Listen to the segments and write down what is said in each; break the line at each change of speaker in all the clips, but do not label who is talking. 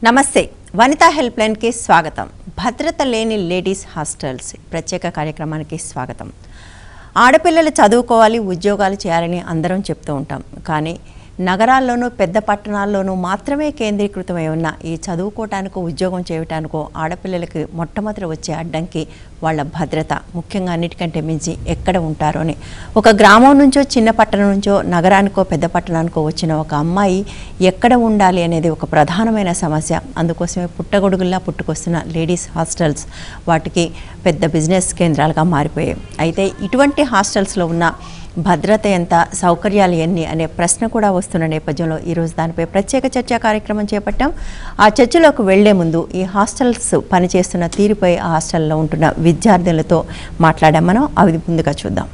నమస్తే Vanitha help line కి స్వాగతం. భద్రత లేని లేడీస్ హాస్టల్స్ ప్రత్యేక కార్యక్రమానికి స్వాగతం. ఆడపిల్లలు చదువుకోవాలి, ఉద్యోగాలు చేయాలని అందరం చెప్తూ ఉంటాం. కానీ నగరాల్లోనూ పెద్ద పట్టణాల్లోనూ మాత్రమే కేంద్రీకృతమై ఉన్న ఈ చదువుకోవటానికో ఉద్యోగం చేయటానికో ఆడపిల్లలకి మొట్టమొదటి వచ్చే అడ్డంకి వాళ్ళ భద్రత. ముఖ్యంగా అన్నిటికంటే మించి ఎక్కడ ఉంటారో అని. ఒక గ్రామం నుంచో చిన్న పట్టణం నుంచో నగరానికో పెద్ద పట్టణానికో వచ్చిన ఒక అమ్మాయి ఎక్కడ ఉండాలి అనేది ఒక ప్రధానమైన సమస్య. అందుకోసమే పుట్టగొడుగుల్లా పుట్టుకొస్తున్న లేడీస్ హాస్టల్స్ వాటికి పెద్ద బిజినెస్ కేంద్రాలుగా మారిపోయాయి. అయితే ఇటువంటి హాస్టల్స్లో ఉన్న భద్రత ఎంత, సౌకర్యాలు ఎన్ని అనే ప్రశ్న కూడా వస్తున్న నేపథ్యంలో ఈరోజు దానిపై ప్రత్యేక చర్చా కార్యక్రమం చేపట్టాం. ఆ చర్చలోకి వెళ్లే ముందు ఈ హాస్టల్స్ పనిచేస్తున్న తీరుపై ఆ హాస్టల్లో ఉంటున్న విద్యార్థులతో మాట్లాడాం. మనం అవి ముందుగా చూద్దాం.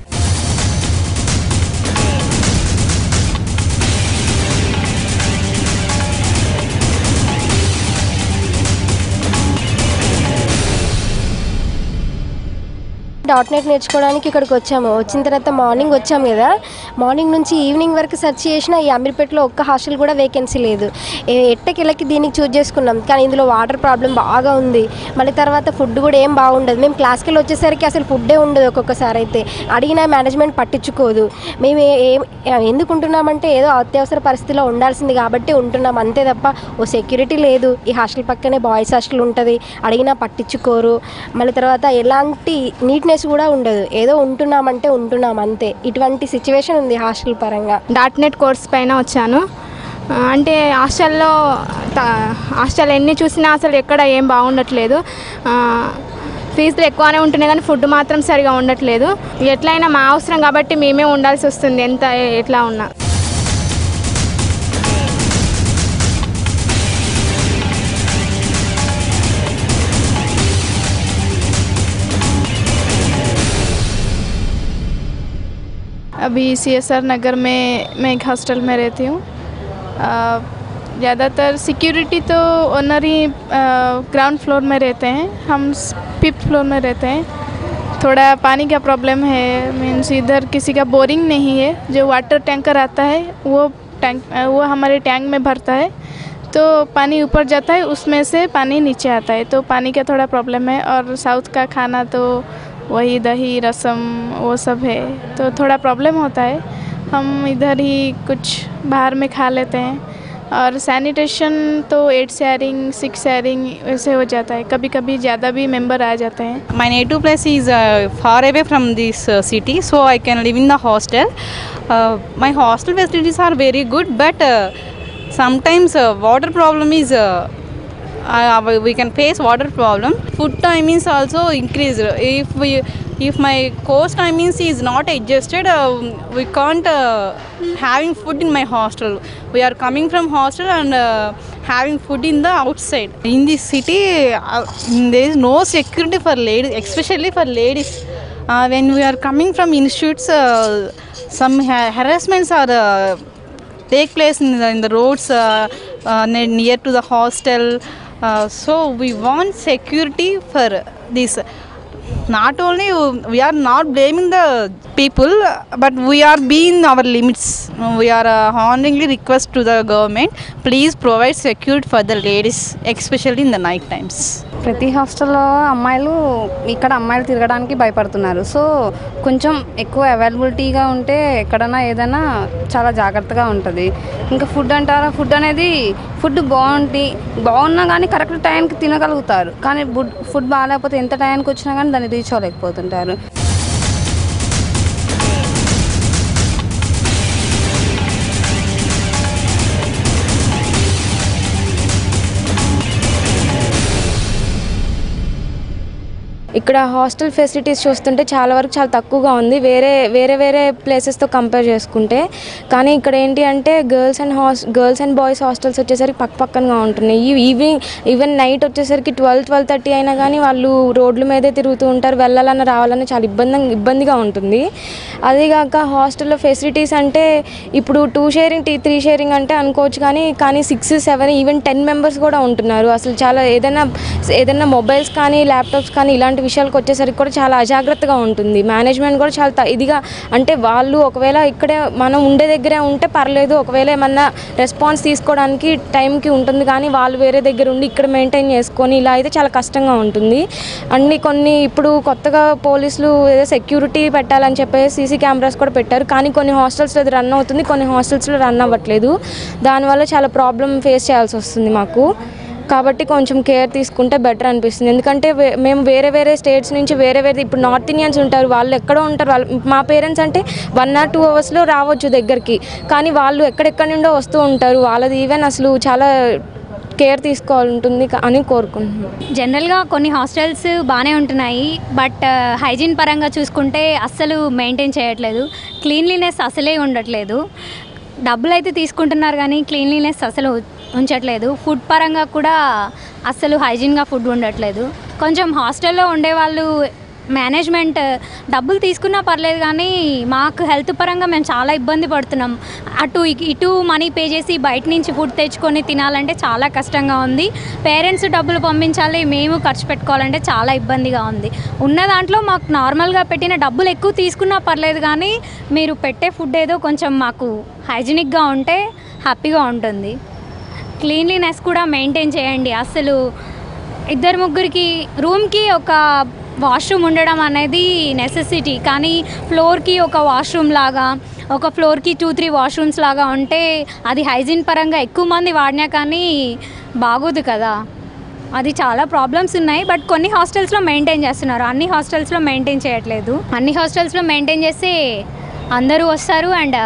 .NET నేర్చుకోవడానికి ఇక్కడికి వచ్చాము. వచ్చిన తర్వాత మార్నింగ్ వచ్చాము కదా, మార్నింగ్ నుంచి ఈవినింగ్ వరకు సెర్చ్ చేసినా ఈ అమీర్పేటలో ఒక్క హాస్టల్ కూడా వేకెన్సీ లేదు. ఎట్టకెళ్ళకి దీనికి చూజ్ చేసుకున్నాం, కానీ ఇందులో వాటర్ ప్రాబ్లం బాగా ఉంది. మళ్ళీ తర్వాత ఫుడ్ కూడా ఏం బాగుండదు. మేము క్లాస్కి వెళ్ళి వచ్చేసరికి అసలు ఫుడ్డే ఉండదు. ఒక్కొక్కసారి అయితే అడిగినా మేనేజ్మెంట్ పట్టించుకోదు. మేము ఎందుకు ఉంటున్నామంటే ఏదో అత్యవసర పరిస్థితిలో ఉండాల్సింది కాబట్టి ఉంటున్నాం, అంతే తప్ప ఓ సెక్యూరిటీ లేదు. ఈ హాస్టల్ పక్కనే బాయ్స్ హాస్టల్ ఉంటుంది, అడిగినా పట్టించుకోరు. మళ్ళీ తర్వాత ఎలాంటి నీట్నెస్ కూడా ఉండదు. ఏదో ఉంటున్నామంటే ఉంటున్నాం అంతే. ఇటువంటి సిచ్యువేషన్ ఉంది హాస్టల్ పరంగా.
.NET కోర్స్ పైన వచ్చాను. అంటే హాస్టల్ ఎన్ని చూసినా అసలు ఎక్కడ ఏం బాగుండట్లేదు. ఫీజులు ఎక్కువనే ఉంటున్నాయి కానీ ఫుడ్ మాత్రం సరిగా ఉండట్లేదు. ఎట్లయినా మా అవసరం కాబట్టి మేమే ఉండాల్సి వస్తుంది, ఎట్లా ఉన్నా.
अभी CSR नगर में मैं एक हॉस्टल में रहती हूँ. ज़्यादातर सिक्योरिटी तो ओनर ही ग्राउंड फ्लोर में रहते हैं, हम 5th फ्लोर में रहते हैं. थोड़ा पानी का प्रॉब्लम है, मीन्स इधर किसी का बोरिंग नहीं है. जो वाटर टैंकर आता है वो हमारे टैंक में भरता है, तो पानी ऊपर जाता है, उसमें से पानी नीचे आता है, तो पानी का थोड़ा प्रॉब्लम है. और साउथ का खाना तो वही दही रसम वो सब है, तो थोड़ा प्रॉब्लम होता है. हम इधर ही कुछ बाहर में खा लेते हैं. और सैनिटेशन तो 8 शेयरिंग 6 शेयरिंग वैसे हो जाता है. कभी कभी ज़्यादा भी मेंबर आ जाते हैं.
My native place is far away from this city, so I can live in the hostel. My hostel facilities are very good, but sometimes water problem is we can face water problem. Food timings also increased. If my course timings is not adjusted, we can't having food in my hostel. We are coming from hostel and having food in the outside. In this city there is no security for ladies, especially for ladies. When we are coming from institutes, some harassments are take place in the roads near to the hostel. So we want security for this. Not only we are not blaming the people, but we are being our limits. We are honoringly request to the government, please provide security for the ladies, especially in the night times.
ప్రతి హాస్టల్లో అమ్మాయిలు తిరగడానికి భయపడుతున్నారు. So కొంచెం ఎక్కువ అవైలబిలిటీగా ఉంటే ఎక్కడైనా ఏదైనా చాలా జాగ్రత్తగా ఉంటుంది. ఇంకా ఫుడ్ అంటారా, ఫుడ్ బాగున్నా కానీ కరెక్ట్ టైంకి తినగలుగుతారు. కానీ ఫుడ్ బాగాలేకపోతే ఎంత టైంకి వచ్చినా కానీ దాన్ని రీచ్ అవ్వలేకపోతుంటారు.
ఇక్కడ హాస్టల్ ఫెసిలిటీస్ చూస్తుంటే చాలా వరకు చాలా తక్కువగా ఉంది వేరే ప్లేసెస్తో కంపేర్ చేసుకుంటే. కానీ ఇక్కడ ఏంటి అంటే గర్ల్స్ అండ్ బాయ్స్ హాస్టల్స్ వచ్చేసరికి పక్కపక్కనగా ఉంటున్నాయి. ఈవెన్ నైట్ వచ్చేసరికి 12-12:30 అయినా కానీ వాళ్ళు రోడ్ల మీదే తిరుగుతూ ఉంటారు. వెళ్ళాలన్నా రావాలన్నా చాలా ఇబ్బందిగా ఉంటుంది. అదేగాక హాస్టల్లో ఫెసిలిటీస్ అంటే ఇప్పుడు 2 షేరింగ్ 3 షేరింగ్ అంటే అనుకోవచ్చు, కానీ 6, 7 ఈవెన్ 10 మెంబర్స్ కూడా ఉంటున్నారు. అసలు చాలా ఏదైనా మొబైల్స్ కానీ ల్యాప్టాప్స్ కానీ ఇలాంటివి విషయాలకు వచ్చేసరికి కూడా చాలా అజాగ్రత్తగా ఉంటుంది. మేనేజ్మెంట్ కూడా చాలా ఇదిగా, అంటే వాళ్ళు ఒకవేళ ఇక్కడే మనం ఉండే దగ్గరే ఉంటే పర్లేదు, ఒకవేళ ఏమన్నా రెస్పాన్స్ తీసుకోవడానికి టైంకి ఉంటుంది, కానీ వాళ్ళు వేరే దగ్గర ఉండి ఇక్కడ మెయింటైన్ చేసుకొని ఇలా అయితే చాలా కష్టంగా ఉంటుంది. కొన్ని ఇప్పుడు కొత్తగా పోలీసులు ఏదో సెక్యూరిటీ పెట్టాలని చెప్పేసి సీసీ కెమెరాస్ కూడా పెట్టారు, కానీ కొన్ని హాస్టల్స్లో అది రన్ అవుతుంది, కొన్ని హాస్టల్స్లో రన్ అవ్వట్లేదు. దానివల్ల చాలా ప్రాబ్లం ఫేస్ చేయాల్సి వస్తుంది మాకు. కాబట్టి కొంచెం కేర్ తీసుకుంటే బెటర్ అనిపిస్తుంది. ఎందుకంటే మేము వేరే వేరే స్టేట్స్ నుంచి వేరే ఇప్పుడు నార్త్ ఇండియన్స్ ఉంటారు, వాళ్ళు ఎక్కడో ఉంటారు. వాళ్ళు మా పేరెంట్స్ అంటే 1 or 2 hours రావచ్చు దగ్గరికి, కానీ వాళ్ళు ఎక్కడెక్కడి నుండో వస్తూ ఉంటారు. వాళ్ళది ఈవెన్ అసలు చాలా కేర్ తీసుకోవాలంటుంది అని కోరుకుంటున్నాను.
జనరల్గా కొన్ని హాస్టల్స్ బాగానే ఉంటున్నాయి, బట్ హైజీన్ పరంగా చూసుకుంటే అస్సలు మెయింటైన్ చేయట్లేదు. క్లీన్లీనెస్ అసలే ఉండట్లేదు. డబ్బులు అయితే తీసుకుంటున్నారు కానీ క్లీన్లీనెస్ అసలు ఉంచట్లేదు. ఫుడ్ పరంగా కూడా అస్సలు హైజీన్గా ఫుడ్ ఉండట్లేదు. కొంచెం హాస్టల్లో ఉండేవాళ్ళు మేనేజ్మెంట్ డబ్బులు తీసుకున్నా పర్లేదు, కానీ మాకు హెల్త్ పరంగా మేము చాలా ఇబ్బంది పడుతున్నాం. అటు ఇటు మనీ పే చేసి బయట నుంచి ఫుడ్ తెచ్చుకొని తినాలంటే చాలా కష్టంగా ఉంది. పేరెంట్స్ డబ్బులు పంపించాలి, మేము ఖర్చు పెట్టుకోవాలంటే చాలా ఇబ్బందిగా ఉంది. ఉన్న దాంట్లో మాకు నార్మల్గా పెట్టిన డబ్బులు ఎక్కువ తీసుకున్నా పర్లేదు, కానీ మీరు పెట్టే ఫుడ్ ఏదో కొంచెం మాకు హైజీనిక్గా ఉంటే హ్యాపీగా ఉంటుంది. క్లీన్లీనెస్ కూడా మెయింటైన్ చేయండి. అసలు 2-3 రూమ్కి ఒక వాష్రూమ్ ఉండడం అనేది నెసెసిటీ, కానీ ఫ్లోర్కి ఒక వాష్రూమ్ లాగా, ఒక ఫ్లోర్కి 2-3 వాష్రూమ్స్ లాగా ఉంటే అది హైజీన్ పరంగా ఎక్కువ మంది వాడినా కానీ బాగోదు కదా. అది చాలా ప్రాబ్లమ్స్ ఉన్నాయి. బట్ కొన్ని హాస్టల్స్లో మెయింటైన్ చేస్తున్నారు, అన్ని హాస్టల్స్లో మెయింటైన్ చేయట్లేదు. అన్ని హాస్టల్స్లో మెయింటైన్ చేస్తే అందరూ వస్తారు అండ్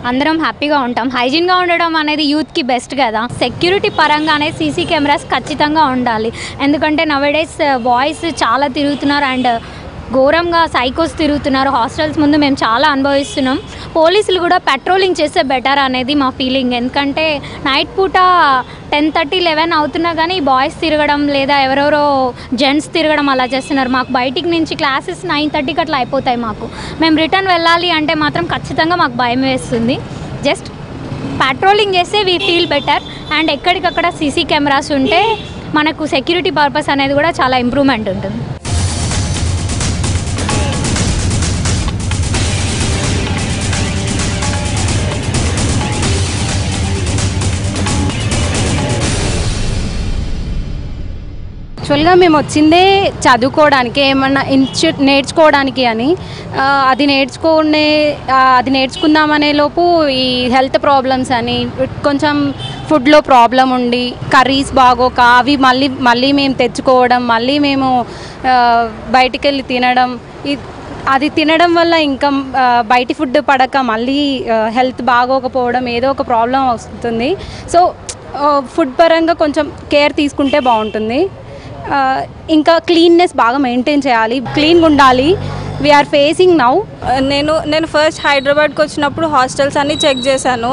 అందరం హ్యాపీగా ఉంటాం. హైజీన్గా ఉండడం అనేది యూత్కి బెస్ట్ కదా. సెక్యూరిటీ పరంగానే సీసీ కెమెరాస్ ఖచ్చితంగా ఉండాలి. ఎందుకంటే నవేడేస్ బాయ్స్ చాలా తిరుగుతున్నారు అండ్ ఘోరంగా సైకోస్ తిరుగుతున్నారు. హాస్టల్స్ ముందు మేము చాలా అనుభవిస్తున్నాం. పోలీసులు కూడా పెట్రోలింగ్ చేస్తే బెటర్ అనేది మా ఫీలింగ్. ఎందుకంటే నైట్ పూట 10-11 అవుతున్నా కానీ బాయ్స్ తిరగడం లేదా ఎవరెవరో జెంట్స్ తిరగడం అలా చేస్తున్నారు. మాకు బయటికి నుంచి క్లాసెస్ 9:30కి అట్లా అయిపోతాయి. మేము రిటర్న్ వెళ్ళాలి అంటే మాత్రం ఖచ్చితంగా మాకు భయం వేస్తుంది. జస్ట్ పెట్రోలింగ్ చేస్తే వీ ఫీల్ బెటర్ అండ్ ఎక్కడికక్కడ సీసీ కెమెరాస్ ఉంటే మనకు సెక్యూరిటీ పర్పస్ అనేది కూడా చాలా ఇంప్రూవ్మెంట్ ఉంటుంది.
యాక్చువల్గా మేము వచ్చిందే చదువుకోవడానికి, ఏమన్నా ఇన్స్టిట్యూట్ నేర్చుకోవడానికి అని. అది నేర్చుకుందామనే లోపు ఈ హెల్త్ ప్రాబ్లమ్స్ అని, కొంచెం ఫుడ్లో ప్రాబ్లం ఉండి కర్రీస్ బాగోక అవి మళ్ళీ మేము తెచ్చుకోవడం, మళ్ళీ మేము బయటికి వెళ్ళి తినడం, అది తినడం వల్ల ఇంకా బయటి ఫుడ్ పడక మళ్ళీ హెల్త్ బాగోకపోవడం, ఏదో ఒక ప్రాబ్లం వస్తుంది. సో ఫుడ్ పరంగా కొంచెం కేర్ తీసుకుంటే బాగుంటుంది. ఇంకా క్లీన్నెస్ బాగా మెయింటైన్ చేయాలి, క్లీన్గా ఉండాలి. We are facing now.
నేను ఫస్ట్ హైదరాబాద్కి వచ్చినప్పుడు హాస్టల్స్ అన్నీ చెక్ చేశాను.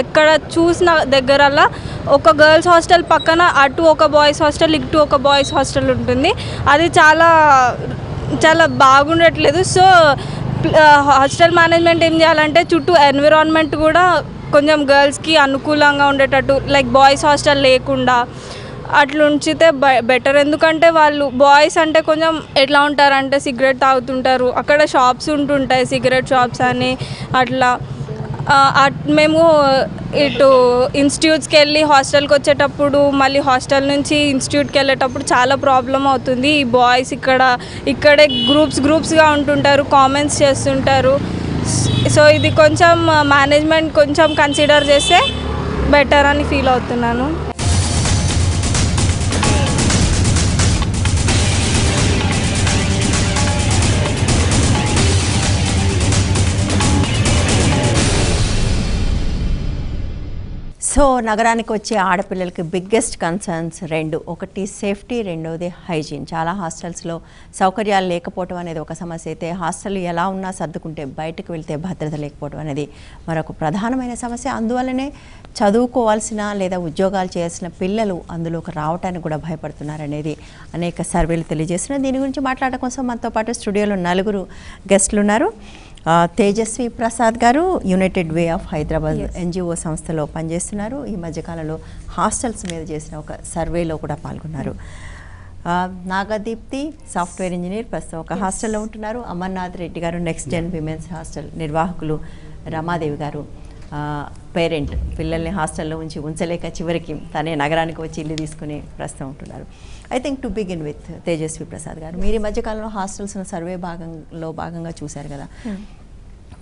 ఎక్కడ చూసిన దగ్గరల్లా ఒక గర్ల్స్ హాస్టల్ పక్కన అటు ఒక బాయ్స్ హాస్టల్, ఇటు ఒక బాయ్స్ హాస్టల్ ఉంటుంది. అది చాలా చాలా బాగుండట్లేదు. సో హాస్టల్ మేనేజ్మెంట్ ఏం చేయాలంటే చుట్టూ ఎన్విరాన్మెంట్ కూడా కొంచెం గర్ల్స్కి అనుకూలంగా ఉండేటట్టు, లైక్ బాయ్స్ హాస్టల్ లేకుండా అట్లా ఉంచితే బెటర్. ఎందుకంటే వాళ్ళు బాయ్స్ అంటే కొంచెం ఎట్లా ఉంటారంటే సిగరెట్ తాగుతుంటారు, అక్కడ షాప్స్ ఉంటుంటాయి, సిగరెట్ షాప్స్ అని అట్లా. మేము ఇటు ఇన్స్టిట్యూట్స్కి వెళ్ళి హాస్టల్కి వచ్చేటప్పుడు, మళ్ళీ హాస్టల్ నుంచి ఇన్స్టిట్యూట్కి వెళ్ళేటప్పుడు చాలా ప్రాబ్లం అవుతుంది. ఈ బాయ్స్ ఇక్కడే గ్రూప్స్గా ఉంటుంటారు, కామెంట్స్ చేస్తుంటారు. సో ఇది కొంచెం మేనేజ్మెంట్ కొంచెం కన్సిడర్ చేస్తే బెటర్ అని ఫీల్ అవుతున్నాను.
సో నగరానికి వచ్చే ఆడపిల్లలకి బిగ్గెస్ట్ కన్సర్న్స్ 2. ఒకటి సేఫ్టీ, రెండవది హైజీన్. చాలా హాస్టల్స్లో సౌకర్యాలు లేకపోవడం అనేది ఒక సమస్య అయితే, హాస్టల్ ఎలా ఉన్నా సర్దుకుంటే బయటకు వెళ్తే భద్రత లేకపోవడం అనేది మరొక ప్రధానమైన సమస్య. అందువల్లనే చదువుకోవాల్సిన లేదా ఉద్యోగాలు చేయాల్సిన పిల్లలు అందులోకి రావడానికి కూడా భయపడుతున్నారనేది అనేక సర్వేలు తెలియజేస్తున్నాయి. దీని గురించి మాట్లాడడం కోసం మనతో పాటు స్టూడియోలో 4 గెస్టులు ఉన్నారు. తేజస్వి ప్రసాద్ గారు United way of Hyderabad NGO సంస్థలో పనిచేస్తున్నారు. ఈ మధ్యకాలంలో హాస్టల్స్ మీద చేసిన ఒక సర్వేలో కూడా పాల్గొన్నారు. నాగదీప్తి సాఫ్ట్వేర్ ఇంజనీర్, ప్రస్తుతం ఒక హాస్టల్లో ఉంటున్నారు. అమర్నాథ్ రెడ్డి గారు నెక్స్ట్ జెన్ విమెన్స్ హాస్టల్ నిర్వాహకులు. రమాదేవి గారు పేరెంట్, పిల్లల్ని హాస్టల్లో ఉంచలేక చివరికి తనే నగరానికి వచ్చి ఇల్లు తీసుకుని ప్రస్తుతం ఉంటున్నారు. I think to begin with Tejaswi Prasad garu, మీరు ఈ మధ్యకాలంలో హాస్టల్స్ సర్వే భాగంగా చూశారు కదా,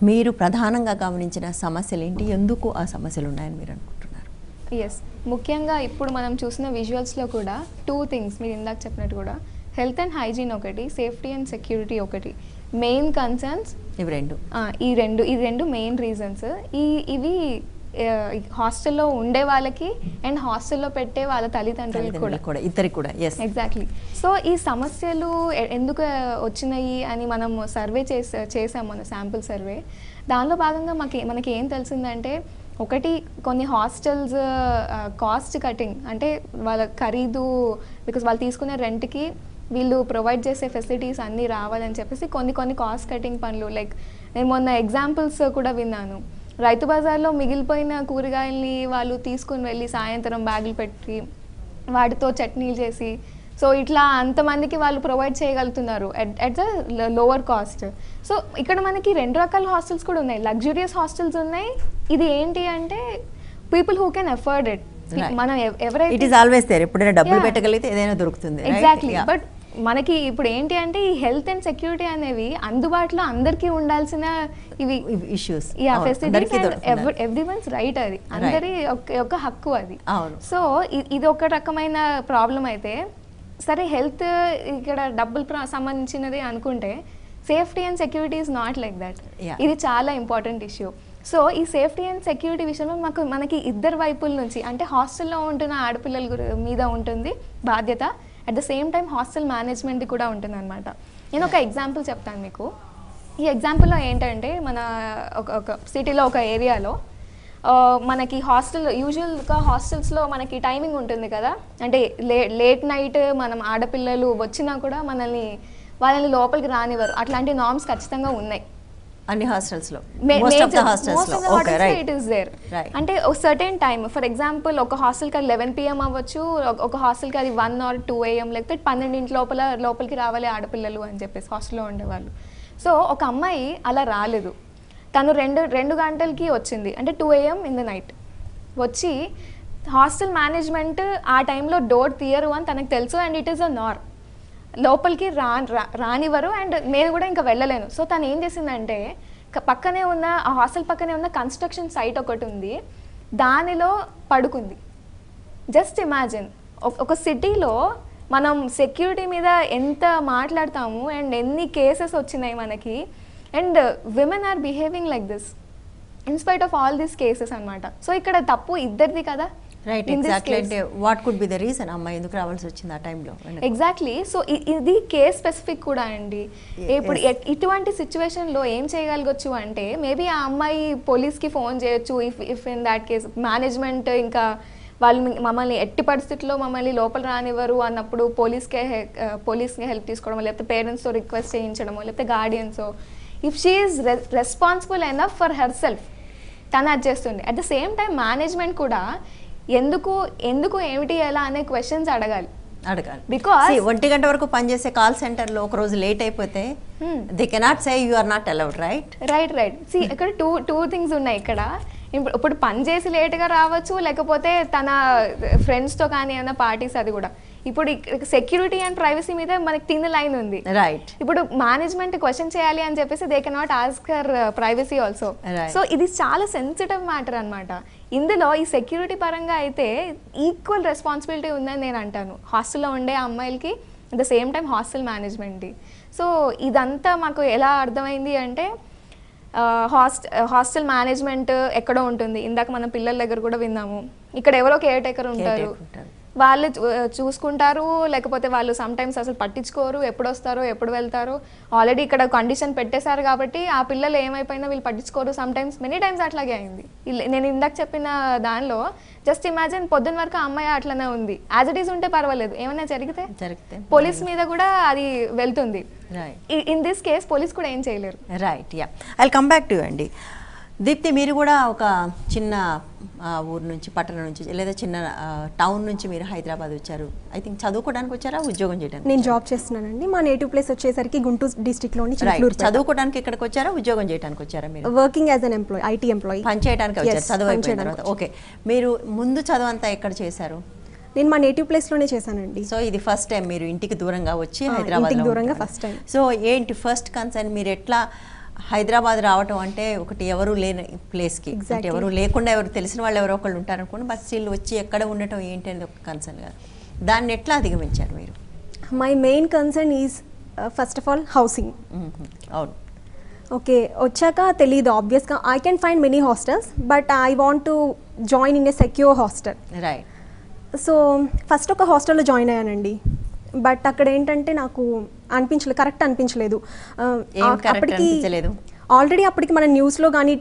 మీరు ప్రధానంగా గమనించిన సమస్యలు ఏంటి, ఎందుకు ఆ సమస్యలు ఉన్నాయని మీరు అనుకుంటున్నారు?
ఎస్, ముఖ్యంగా ఇప్పుడు మనం చూసిన విజువల్స్లో కూడా 2 థింగ్స్ మీరు ఇందాక చెప్పినట్టు కూడా, హెల్త్ అండ్ హైజీన్ ఒకటి, సేఫ్టీ అండ్ సెక్యూరిటీ ఒకటి మెయిన్ కన్సర్న్స్. ఈ రెండు మెయిన్ రీజన్స్. ఇవి హాస్టల్లో ఉండే వాళ్ళకి అండ్ హాస్టల్లో పెట్టే వాళ్ళ తల్లిదండ్రులకు కూడా,
ఇద్దరికి కూడా.
ఎగ్జాక్ట్లీ. సో ఈ సమస్యలు ఎందుకు వచ్చినాయి అని మనం సర్వే చేసాం, మన శాంపుల్ సర్వే. దానిలో భాగంగా మనకి ఏం తెలిసిందంటే, ఒకటి కొన్ని హాస్టల్స్ కాస్ట్ కటింగ్, అంటే వాళ్ళ ఖరీదు, బికాస్ వాళ్ళు తీసుకునే రెంట్కి వీళ్ళు ప్రొవైడ్ చేసే ఫెసిలిటీస్ అన్నీ రావాలని చెప్పేసి కొన్ని కాస్ట్ కటింగ్ పనులు. లైక్ నేను మొన్న ఎగ్జాంపుల్స్ కూడా విన్నాను. రైతు బజార్లో మిగిలిపోయిన కూరగాయల్ని వాళ్ళు తీసుకుని వెళ్ళి సాయంత్రం బ్యాగులు పెట్టి వాటితో చట్నీలు చేసి, సో ఇట్లా అంతమందికి వాళ్ళు ప్రొవైడ్ చేయగలుగుతున్నారు at the lower caste. So ఇక్కడ మనకి 2 రకాల హాస్టల్స్ కూడా ఉన్నాయి. లగ్జూరియస్ హాస్టల్స్ ఉన్నాయి. ఇది ఏంటి అంటే people who can afford it. మనం ఎవరైతే
ఇట్ ఈస్ ఆల్వేస్ దేర్, ఎప్పుడైనా డబ్బులు పెట్టగలిగితే ఏదైనా దొరుకుతుంది.
ఎగ్జాక్ట్లీ. బట్ మనకి ఇప్పుడు ఏంటి అంటే ఈ హెల్త్ అండ్ సెక్యూరిటీ అనేవి అందుబాటులో అందరికీ ఉండాల్సిన ఇవి ఇష్యూస్, ఎవ్రీవన్స్ రైట్, అది అందరి ఒక హక్కు అది. సో ఇది ఒక రకమైన ప్రాబ్లం అయితే సరే, హెల్త్ ఇక్కడ డబ్బులు సంబంధించినది అనుకుంటే, safety and security is not like that. ఇది చాలా ఇంపార్టెంట్ ఇష్యూ. సో ఈ సేఫ్టీ అండ్ సెక్యూరిటీ విషయంలో మనకి ఇద్దరు వైపుల నుంచి, అంటే హాస్టల్లో ఉంటున్న ఆడపిల్లల మీద ఉంటుంది బాధ్యత, at the same time hostel management కూడా ఉంటుంది అనమాట. నేను ఒక ఎగ్జాంపుల్ చెప్తాను మీకు. ఈ ఎగ్జాంపుల్లో ఏంటంటే, మన ఒక సిటీలో ఒక ఏరియాలో మనకి యూజువల్గా హాస్టల్స్లో మనకి టైమింగ్ ఉంటుంది కదా, అంటే లేట్ నైట్ మనం ఆడపిల్లలు వచ్చినా కూడా వాళ్ళని లోపలికి రానివ్వరు. అట్లాంటి నార్మ్స్ ఖచ్చితంగా ఉన్నాయి
అన్ని హాస్టల్స్లో.
It is there. అంటే ఒక సర్టెన్ టైమ్, ఫర్ ఎగ్జాంపుల్ ఒక హాస్టల్కి అది 11 PM అవ్వచ్చు, ఒక హాస్టల్కి అది 1 or 2 AM, లేకపోతే 12 లోపలికి రావాలి ఆడపిల్లలు అని చెప్పేసి హాస్టల్లో ఉండేవాళ్ళు. సో ఒక అమ్మాయి అలా రాలేదు. తను 2 గంటలకి వచ్చింది, అంటే 2 AM in the night వచ్చి, హాస్టల్ మేనేజ్మెంట్ ఆ టైంలో డోర్ తీయరు అని తనకు తెలుసు, అండ్ ఇట్ ఈస్ అ నార్. లోపలికి రానివ్వరు, అండ్ నేను కూడా ఇంకా వెళ్ళలేను. సో తను ఏం చేసిందంటే, పక్కనే ఉన్న ఆ హాస్టల్ పక్కనే ఉన్న కన్స్ట్రక్షన్ సైట్ ఒకటి ఉంది, దానిలో పడుకుంది. జస్ట్ ఇమాజిన్, ఒక సిటీలో మనం సెక్యూరిటీ మీద ఎంత మాట్లాడతాము అండ్ ఎన్ని కేసెస్ వచ్చినాయి మనకి, and women are behaving like this in spite of all these cases అనమాట. సో ఇక్కడ తప్పు ఇద్దరిది కదా.
Right, exactly. అంటే what could be the reason అమ్మాయి ఎందుకు రావాల్సి వచ్చింది ఆ టైంలో?
ఎగ్జాక్ట్లీ. సో ఇది కేస్ స్పెసిఫిక్ కూడా అండి. ఇప్పుడు ఇటువంటి సిచ్యువేషన్లో ఏం చేయగలగొచ్చు అంటే, మేబీ ఆ అమ్మాయి పోలీస్కి ఫోన్ చేయొచ్చు. If in that case management ఇంకా వాళ్ళు మమ్మల్ని ఎట్టి పరిస్థితుల్లో మమ్మల్ని లోపల రానివ్వరు అన్నప్పుడు పోలీస్కి హెల్ప్ తీసుకోవడమో, లేకపోతే పేరెంట్స్తో రిక్వెస్ట్ చేయించడమో, లేకపోతే గార్డియన్సో, if she is responsible enough for herself, తను అది చేస్తుంది. At the same time management కూడా ఎందుకు ఏమిటి ఎలా అనే క్వశ్చన్స్ అడగాలి. బికాజ్
1 గంట వరకు పనిచేసే కాల్ సెంటర్లో ఒక రోజు లేట్ అయిపోతే they cannot say you are not allowed.
Right. See ఇక్కడ టూ థింగ్స్ ఉన్నాయి ఇక్కడ. ఇప్పుడు పని చేసి లేట్గా రావచ్చు, లేకపోతే తన ఫ్రెండ్స్తో కానీ ఏమైనా పార్టీస్, అది కూడా. ఇప్పుడు సెక్యూరిటీ అండ్ ప్రైవసీ మీద మనకి తిన్న లైన్ ఉంది.
రైట్.
ఇప్పుడు మేనేజ్మెంట్ క్వశ్చన్ చేయాలి అని చెప్పేసి they cannot ask her privacy also. So ఇది చాలా సెన్సిటివ్ మ్యాటర్ అనమాట. ఇందులో ఈ సెక్యూరిటీ పరంగా అయితే ఈక్వల్ రెస్పాన్సిబిలిటీ ఉందని నేను అంటాను, హాస్టల్లో ఉండే అమ్మాయిలకి, at the same time hostel మేనేజ్మెంట్కి. సో ఇదంతా మాకు ఎలా అర్థమైంది అంటే, హాస్టల్ మేనేజ్మెంట్ ఎక్కడో ఉంటుంది. ఇందాక మనం పిల్లల దగ్గర కూడా విన్నాము, ఇక్కడ ఎవరో కేర్ టేకర్ ఉంటారు, వాళ్ళు చూసుకుంటారు, లేకపోతే వాళ్ళు సమ్ టైమ్స్ అసలు పట్టించుకోరు, ఎప్పుడు వస్తారో ఎప్పుడు వెళ్తారో. ఆల్రెడీ ఇక్కడ కండిషన్ పెట్టేశారు కాబట్టి ఆ పిల్లలు ఏమైపోయినా వీళ్ళు పట్టించుకోరు. సమ్ టైమ్స్ మెనీ టైమ్స్ అట్లాగే అయింది. నేను ఇందాక చెప్పిన దానిలో జస్ట్ ఇమాజిన్, పొద్దున్న వరకు ఆ అమ్మాయి అట్లనే ఉంది, యాజ్ ఇట్ ఈస్ ఉంటే పర్వాలేదు, ఏమైనా జరిగితే పోలీస్ మీద కూడా అది వెళ్తుంది. ఇన్ దిస్ కేస్ పోలీస్ కూడా ఏం చేయలేరు.
Right. Yeah, I will come back to you అండి. దీప్తి, మీరు కూడా ఒక చిన్న ఊరు నుంచి, పట్టణం నుంచి లేదా చిన్న టౌన్ నుంచి మీరు హైదరాబాద్ వచ్చారు. ఐ థింక్ చదువుకోవడానికి వచ్చారా, ఉద్యోగం చేయడానికి?
నేను జాబ్ చేస్తున్నానండి. మా నేటివ్ ప్లేస్ వచ్చేసరికి గుంటూరు డిస్ట్రిక్ట్లోని చిత్తూరు.
చదువుకోవడానికి ఇక్కడికి వచ్చారా, ఉద్యోగం చేయడానికి వచ్చారా? మీరు
working as an employee, IT employee.
పని చేయడానికి వచ్చారు చదువు అయిపోయిన తర్వాత. ఓకే, మీరు ముందు చదువు అంతా ఎక్కడ చేశారు?
నేను మా నేటివ్ ప్లేస్లోనే చేశానండి.
సో ఇది ఫస్ట్ టైం మీరు ఇంటికి దూరంగా వచ్చి హైదరాబాద్
దూరంగా ఫస్ట్ టైం.
సో ఏంటి ఫస్ట్ కన్సర్న్, మీరు ఎట్లా హైదరాబాద్ రావటం అంటే ఒకటి ఎవరు లేని ప్లేస్కి, అంటే ఎవరు లేకుండా ఎవరు తెలిసిన వాళ్ళు ఎవరో ఒకళ్ళు ఉంటారనుకోండి, బట్ స్టిల్ వచ్చి ఎక్కడ ఉండటం ఏంటి అనేది ఒక కన్సర్న్ కాదు. దాన్ని ఎట్లా అధిగమించారు మీరు?
My main concern is first of all housing.
అవును,
ఓకే, వచ్చాక తెలీదు ఆబ్వియస్గా. I can find many hostels but I want to join in a secure hostel.
Right.
So first ఒక హాస్టల్లో జాయిన్ అయ్యానండి. బట్ అక్కడ ఏంటంటే నాకు కరెక్ట్ అనిపించలేదు. ఆల్రెడీ అప్పటికి మన న్యూస్లో కానీ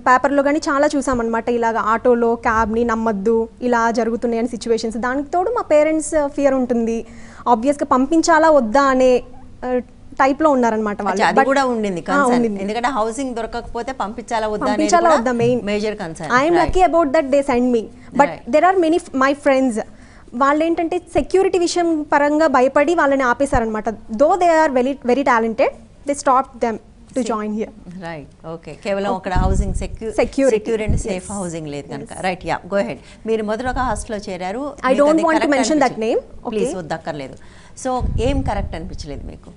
పేపర్లో కానీ చాలా చూసామన్నమాట, ఇలాగ ఆటోలో క్యాబ్ని నమ్మద్దు, ఇలా జరుగుతున్నాయని సిచ్యువేషన్స్. దానికి తోడు మా పేరెంట్స్ ఫియర్ ఉంటుంది, ఆబ్వియస్గా పంపించాలా వద్దా అనే టైప్లో ఉన్నారనమాట వాళ్ళు.
కూడా ఉండింది ఎందుకంటే హౌసింగ్ దొరకకపోతే పంపించాలా వద్దా main major concern.
I'm lucky about that they send me, but there are many my friends, వాళ్ళు ఏంటంటే సెక్యూరిటీ విషయం పరంగా భయపడి వాళ్ళని ఆపేశారనమాట. Though they are very talented, they stop them to join here.
Right. Okay, కేవలం అక్కడ housing secure and safe housing లేదు కనుక. Right, yeah, go ahead. మీరు మొదట ఒక హాస్టల్లో చేరారు.
I don't want to mention that name,
please, వద్దక్కర్లేదు. సో ఏం కరెక్ట్ అనిపించలేదు మీకు?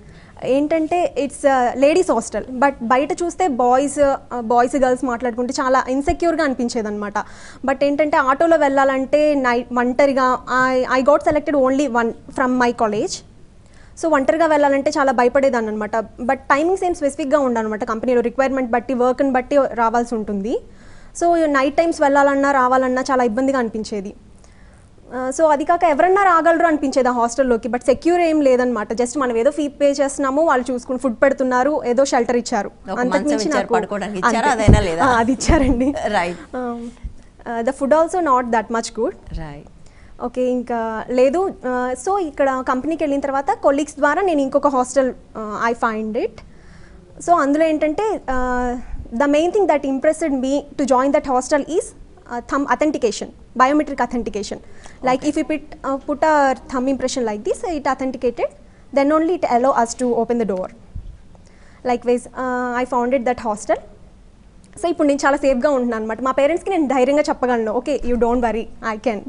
ఏంటంటే ఇట్స్ లేడీస్ హాస్టల్, బట్ బయట చూస్తే బాయ్స్ గర్ల్స్ మాట్లాడుకుంటే చాలా ఇన్సెక్యూర్గా అనిపించేది అనమాట. బట్ ఏంటంటే ఆటోలో వెళ్ళాలంటే ఒంటరిగా, I got selected only one from my college. So ఒంటరిగా వెళ్ళాలంటే చాలా భయపడేదాన్ని అనమాట. బట్ టైమింగ్స్ ఏం స్పెసిఫిక్గా ఉండనమాట, కంపెనీలో రిక్వైర్మెంట్ బట్టి వర్క్ని బట్టి రావాల్సి ఉంటుంది. సో నైట్ టైమ్స్ వెళ్ళాలన్నా రావాలన్నా చాలా ఇబ్బందిగా అనిపించేది. సో అది కాక ఎవరన్నా రాగలరు అనిపించేది ఆ హాస్టల్లోకి, బట్ సెక్యూర్ ఏం లేదనమాట. జస్ట్ మనం ఏదో ఫీ పే చేస్తున్నాము, వాళ్ళు చూసుకుని ఫుడ్ పెడుతున్నారు, ఏదో షెల్టర్ ఇచ్చారు, అది ఇచ్చారండి. The food also not that much good. Okay, ఇంకా లేదు. సో ఇక్కడ కంపెనీకి వెళ్ళిన తర్వాత కొలీగ్స్ ద్వారా నేను ఇంకొక hostel I find it. So అందులో ఏంటంటే the main thing that impressed me to join that hostel is thumb authentication, biometric authentication. Like if you put a thumb impression like this, it authenticated, then only it allow us to open the door. Likewise, I founded that hostel. So ఇప్పుడు నేను చాలా సేఫ్గా ఉంటున్నాను అనమాట. మా పేరెంట్స్కి నేను ధైర్యంగా చెప్పగలను, okay you don't worry, I can,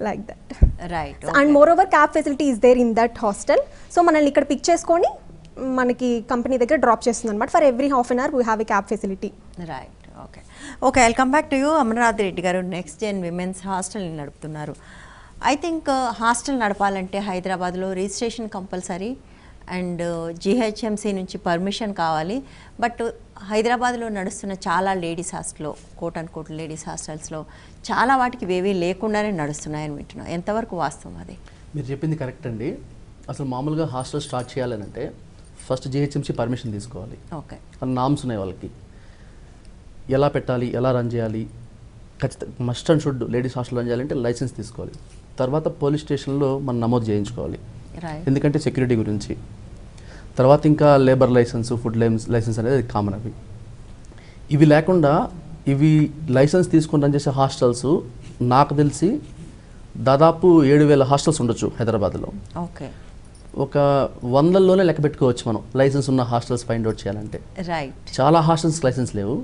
like that.
Right.
And moreover cab facility is there in that hostel. So మనల్ని ఇక్కడ పిక్ చేసుకొని మనకి కంపెనీ దగ్గర డ్రాప్ చేస్తుంది అనమాట. For every half an hour we have a cab facility.
Right. Okay, okay, I'll come back to you. Amarnath Reddy garu next gen women's హాస్టల్ని నడుపుతున్నారు. I think hostel నడపాలంటే హైదరాబాద్లో రిజిస్ట్రేషన్ కంపల్సరీ అండ్ జిహెచ్ఎంసీ నుంచి permission కావాలి. But హైదరాబాద్లో నడుస్తున్న చాలా లేడీస్ హాస్టల్లో, coat and coat ladies హాస్టల్స్లో చాలా వాటికి ఇవేవీ లేకుండానే నడుస్తున్నాయని వింటున్నాం. ఎంతవరకు వాస్తవం అది?
మీరు చెప్పింది కరెక్ట్ అండి. అసలు మామూలుగా హాస్టల్ స్టార్ట్ చేయాలంటే ఫస్ట్ జిహెచ్ఎంసీ పర్మిషన్ తీసుకోవాలి.
ఓకే,
నామ్స్ ఉన్నాయి వాళ్ళకి, ఎలా పెట్టాలి, ఎలా రన్ చేయాలి. ఖచ్చితంగా must and should ladies hostel run చేయాలంటే లైసెన్స్ తీసుకోవాలి. తర్వాత పోలీస్ స్టేషన్లో మనం నమోదు చేయించుకోవాలి, ఎందుకంటే సెక్యూరిటీ గురించి. తర్వాత ఇంకా లేబర్ లైసెన్స్, ఫుడ్ లైసెన్స్ అనేది కామన్. ఇవి లేకుండా ఇవి లైసెన్స్ తీసుకొని రన్ చేసే హాస్టల్స్ నాకు తెలిసి దాదాపు 7,000 హాస్టల్స్ ఉండొచ్చు హైదరాబాద్లో.
ఓకే,
ఒక 100లోనే లెక్క పెట్టుకోవచ్చు మనం లైసెన్స్ ఉన్న హాస్టల్స్ ఫైండ్ అవుట్ చేయాలంటే.
రైట్.
చాలా హాస్టల్స్ లైసెన్స్ లేవు.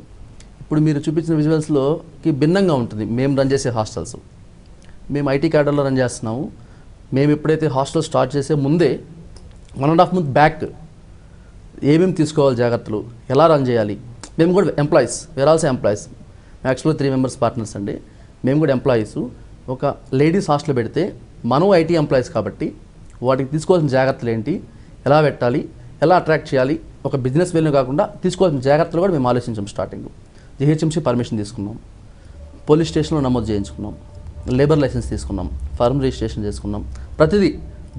ఇప్పుడు మీరు చూపించిన విజువల్స్లోకి భిన్నంగా ఉంటుంది మేము రన్ చేసే హాస్టల్స్. మేము ఐటీ క్యాడర్లో రన్ చేస్తున్నాము. మేము ఎప్పుడైతే హాస్టల్ స్టార్ట్ చేసే ముందే 1.5 month బ్యాక్ ఏమేమి తీసుకోవాలి జాగ్రత్తలు, ఎలా రన్ చేయాలి. మేము కూడా ఎంప్లాయీస్, వేర్ ఆల్సో ఎంప్లాయీస్. యాక్చువల్గా 3 members పార్ట్నర్స్ అండి. మేము కూడా ఎంప్లాయీస్. ఒక లేడీస్ హాస్టల్ పెడితే మనం ఐటీ ఎంప్లాయీస్ కాబట్టి వాటికి తీసుకోవాల్సిన జాగ్రత్తలు ఏంటి, ఎలా పెట్టాలి, ఎలా అట్రాక్ట్ చేయాలి, ఒక బిజినెస్ వేలో కాకుండా తీసుకోవాల్సిన జాగ్రత్తలు కూడా మేము ఆలోచించాం. స్టార్టింగ్ జిహెచ్ఎంసీ పర్మిషన్ తీసుకున్నాం, పోలీస్ స్టేషన్లో నమోదు చేయించుకున్నాం, లేబర్ లైసెన్స్ తీసుకున్నాం, ఫర్మ్ రిజిస్ట్రేషన్ చేసుకున్నాం. ప్రతిదీ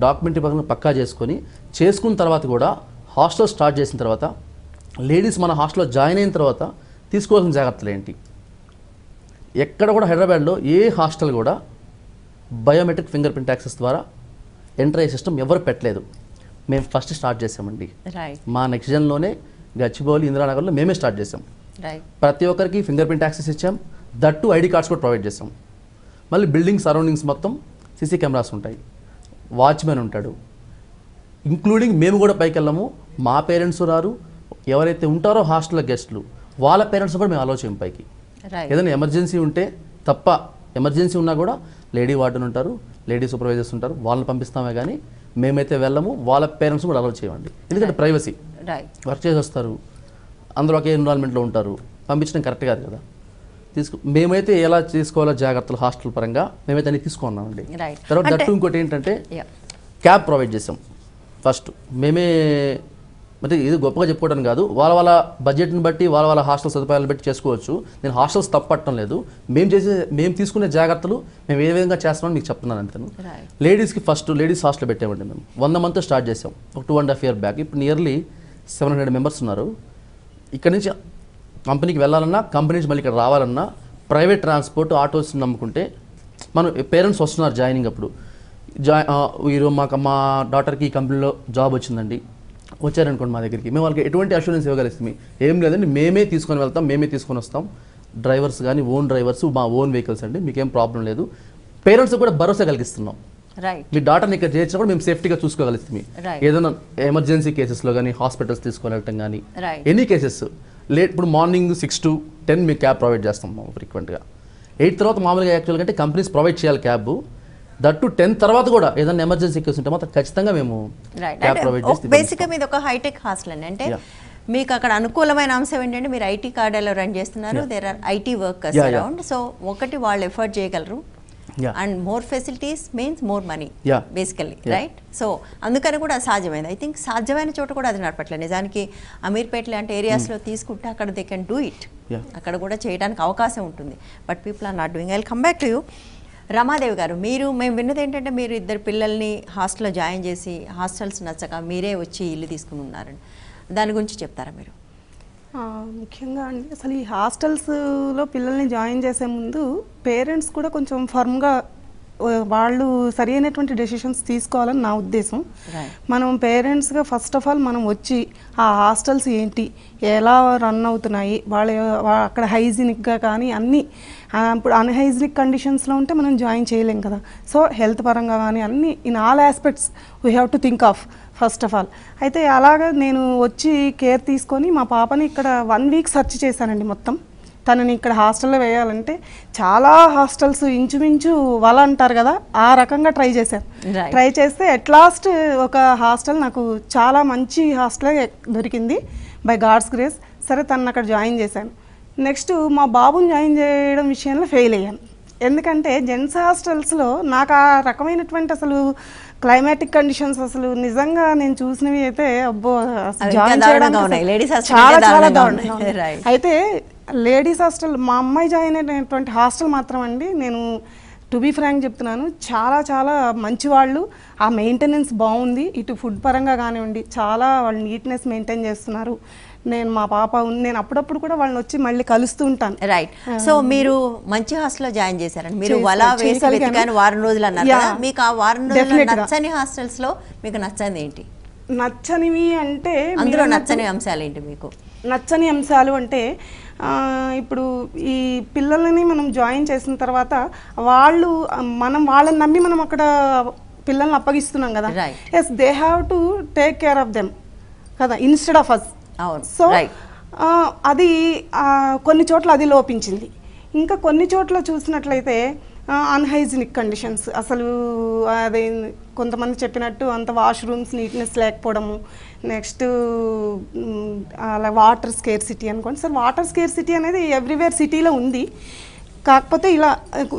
డాక్యుమెంటరీ పరంగా పక్కా చేసుకున్న తర్వాత కూడా హాస్టల్ స్టార్ట్ చేసిన తర్వాత లేడీస్ మన హాస్టల్లో జాయిన్ అయిన తర్వాత తీసుకోవాల్సిన జాగ్రత్తలు ఏంటి. ఎక్కడ కూడా హైదరాబాద్లో ఏ హాస్టల్ కూడా బయోమెట్రిక్ ఫింగర్ ప్రింట్ యాక్సెస్ ద్వారా ఎంటర్ అయ్యే సిస్టమ్ ఎవరు పెట్టలేదు. మేము ఫస్ట్ స్టార్ట్ చేసామండి. మా నెక్స్ట్ జన్లోనే గచ్చిబౌలి, ఇందిరానగర్లో మేమే స్టార్ట్ చేసాం. ప్రతి ఒక్కరికి ఫింగర్ ప్రింట్ యాక్సెస్ ఇచ్చాం, దట్టు ఐడి కార్డ్స్ కూడా ప్రొవైడ్ చేసాం. మళ్ళీ బిల్డింగ్ సరౌండింగ్స్ మొత్తం సీసీ కెమెరాస్ ఉంటాయి, వాచ్మెన్ ఉంటాడు, ఇంక్లూడింగ్ మేము కూడా పైకి వెళ్ళాము. మా పేరెంట్స్ రారు, ఎవరైతే ఉంటారో హాస్టల్ గెస్ట్లు వాళ్ళ పేరెంట్స్ కూడా మేము అలో చేయం పైకి. ఏదైనా ఎమర్జెన్సీ ఉంటే తప్ప, ఎమర్జెన్సీ ఉన్నా కూడా లేడీ వార్డెన్ ఉంటారు, లేడీ సూపర్వైజర్స్ ఉంటారు, వాళ్ళని పంపిస్తామే కానీ మేమైతే వెళ్ళము, వాళ్ళ పేరెంట్స్ కూడా అలో చేయండి. ఎందుకంటే ప్రైవసీ, వర్క్ చేసి వస్తారు, అందరూ ఒకే ఎన్విరాన్మెంట్లో ఉంటారు, పంపించడం కరెక్ట్ కాదు కదా. మేమైతే ఎలా తీసుకోవాలో జాగ్రత్తలు హాస్టల్ పరంగా మేమైతే అన్ని తీసుకున్నామండి. తర్వాత దట్టు ఇంకోటి ఏంటంటే క్యాబ్ ప్రొవైడ్ చేసాం. ఫస్ట్ మేమే, అంటే ఇది గొప్పగా చెప్పుకోవడం కాదు, వాళ్ళ బడ్జెట్ని బట్టి వాళ్ళ హాస్టల్ సదుపాయాలను బట్టి చేసుకోవచ్చు. నేను హాస్టల్స్ తప్పట్టడం లేదు, మేము తీసుకునే జాగ్రత్తలు మేము ఏ విధంగా చేస్తామని మీకు చెప్తున్నాను అంతే. లేడీస్కి ఫస్ట్ లేడీస్ హాస్టల్ పెట్టామండి మేము 100 మందితో స్టార్ట్ చేసాం ఒక 2.5 years బ్యాక్. ఇప్పుడు నియర్లీ 700 members ఉన్నారు. ఇక్కడ నుంచి కంపెనీకి వెళ్ళాలన్నా, కంపెనీ నుంచి మళ్ళీ ఇక్కడ రావాలన్నా ప్రైవేట్ ట్రాన్స్పోర్ట్ ఆటోస్ నమ్ముకుంటే, మనం పేరెంట్స్ వస్తున్నారు జాయినింగ్ అప్పుడు, ఈరోజు మా డాటర్కి ఈ కంపెనీలో జాబ్ వచ్చిందండి, వచ్చారనుకోండి మా దగ్గరికి, మేము వాళ్ళకి ఎటువంటి అష్యూరెన్స్ ఇవ్వగలుగుతాం? ఏం లేదండి, మేమే తీసుకొని వెళ్తాం, మేమే తీసుకొని వస్తాం. డ్రైవర్స్ కానీ ఓన్ డ్రైవర్స్, మా ఓన్ వెహికల్స్ అండి, మీకేం ప్రాబ్లం లేదు. పేరెంట్స్ కూడా భరోసా కలిగిస్తున్నాం. మీ డాటర్ని ఇక్కడ చేర్చినప్పుడు మేము సేఫ్టీగా చూసుకోగలుగుతాం. ఏదైనా ఎమర్జెన్సీ కేసెస్లో కానీ, హాస్పిటల్స్ తీసుకొని వెళ్ళటం కానీ, ఎనీ కేసెస్ ఇప్పుడు మార్నింగ్ 6 to 10 మీకు క్యాబ్ ప్రొవైడ్ చేస్తాం ఫ్రీక్వెంట్గా. 8 తర్వాత మామూలుగా యాక్చువల్గా అంటే కంపెనీస్ ప్రొవైడ్ చేయాలి క్యాబ్. దట్టు 10 తర్వాత కూడా ఏదైనా ఎమర్జెన్సీ కేసు ఉంటే మాత్రం ఖచ్చితంగా మేము క్యాబ్ ప్రొవైడ్ చేస్తాం.
బేసిక్గా మీది ఒక హైటెక్ హాస్టల్ అండి, అంటే మీకు అక్కడ అనుకూలమైన అంశం ఏంటంటే మీరు ఐటీ కార్డులో రన్ చేస్తున్నారు, there are IT workers around. So ఒకటి వాళ్ళు ఎఫర్ట్ చేయగలరు, and more facilities means more money basically, right? So అందుకని కూడా సాధ్యమైంది. ఐ థింక్ సాధ్యమైన చోట కూడా అది నడపట్లేదు. నిజానికి అమీర్పేట లాంటి ఏరియాస్లో తీసుకుంటే అక్కడ దే కెన్ డూ ఇట్, అక్కడ కూడా చేయడానికి అవకాశం ఉంటుంది. But people are not doing. I will come back to you. Ramadevi garu, మేము విన్నది ఏంటంటే మీరు 2 పిల్లల్ని హాస్టల్లో జాయిన్ చేసి హాస్టల్స్ నచ్చక మీరే వచ్చి ఇల్లు తీసుకుని ఉన్నారని, దాని గురించి చెప్తారా మీరు?
ముఖ్యంగా అండి, అసలు ఈ హాస్టల్స్లో పిల్లల్ని జాయిన్ చేసే ముందు పేరెంట్స్ కూడా కొంచెం ఫర్మ్గా వాళ్ళు సరి అయినటువంటి డెసిషన్స్ తీసుకోవాలని నా ఉద్దేశం. మనం పేరెంట్స్గా ఫస్ట్ ఆఫ్ ఆల్ మనం వచ్చి ఆ హాస్టల్స్ ఏంటి, ఎలా రన్ అవుతున్నాయి, అక్కడ హైజీనిక్గా కానీ అన్నీ, ఇప్పుడు అన్హైజీనిక్ కండిషన్స్లో ఉంటే మనం జాయిన్ చేయలేం కదా. సో హెల్త్ పరంగా కానీ అన్నీ in all aspects we have to think of first of all. అయితే అలాగా నేను వచ్చి కేర్ తీసుకొని మా పాపని ఇక్కడ 1 week సెర్చ్ చేశానండి మొత్తం. తనని ఇక్కడ హాస్టల్లో వేయాలంటే చాలా హాస్టల్స్ ఇంచుమించు వల అంటారు కదా, ఆ రకంగా ట్రై చేశాను. ట్రై చేస్తే అట్ లాస్ట్ ఒక హాస్టల్ నాకు చాలా మంచి హాస్టల్ దొరికింది బై గాడ్స్ గ్రేస్. సరే తను అక్కడ జాయిన్ చేశాను. నెక్స్ట్ మా బాబుని జాయిన్ చేయడం విషయంలో ఫెయిల్ అయ్యాను. ఎందుకంటే జెంట్స్ హాస్టల్స్లో నాకు ఆ రకమైనటువంటి అసలు క్లైమాటిక్ కండిషన్స్ అసలు నిజంగా నేను చూసినవి అయితే అబ్బో జాయిన్ చేయడానికి చాలా చాలా దారుణం. అయితే లేడీస్ హాస్టల్, మా అమ్మాయి జాయిన్ అయినటువంటి హాస్టల్ మాత్రం అండి, నేను టు బీ ఫ్రాంక్ చెప్తున్నాను, చాలా చాలా మంచి వాళ్ళు. ఆ మెయింటెనెన్స్ బాగుంది, ఇటు ఫుడ్ పరంగా కానివ్వండి, చాలా వాళ్ళు నీట్నెస్ మెయింటైన్ చేస్తున్నారు. మా పాప నేను అప్పుడప్పుడు కూడా వాళ్ళని వచ్చి మళ్ళీ కలుస్తూ ఉంటాను.
రైట్. సో మీరు మంచి హాస్టల్లో జాయిన్ చేశారండి. మీరు వలా వేసి వెతికాను వారం రోజులు అన్నారు కదా, మీకు ఆ వారం రోజులు నచ్చని హాస్టల్స్లో మీకు నచ్చని ఏంటి?
నచ్చనివి అంటే
అందులో నచ్చని అంశాలు ఏంటి మీకు?
నచ్చని అంశాలు అంటే ఇప్పుడు ఈ పిల్లలని మనం జాయిన్ చేసిన తర్వాత వాళ్ళని నమ్మి మనం అక్కడ పిల్లల్ని అప్పగిస్తున్నాం కదా. Yes, they have to take care of them కదా, ఇన్స్టెడ్ ఆఫ్ అస్. సో అది కొన్ని చోట్ల అది లోపించింది. ఇంకా కొన్ని చోట్ల చూసినట్లయితే అన్హైజీనిక్ కండిషన్స్, అసలు అదే కొంతమంది చెప్పినట్టు అంత వాష్రూమ్స్ నీట్నెస్ లేకపోవడము. నెక్స్ట్ అలా వాటర్ స్కేర్సిటీ అనుకోండి సార్, వాటర్ స్కేర్సిటీ అనేది ఎవ్రీవేర్ సిటీలో ఉంది. కాకపోతే ఇలా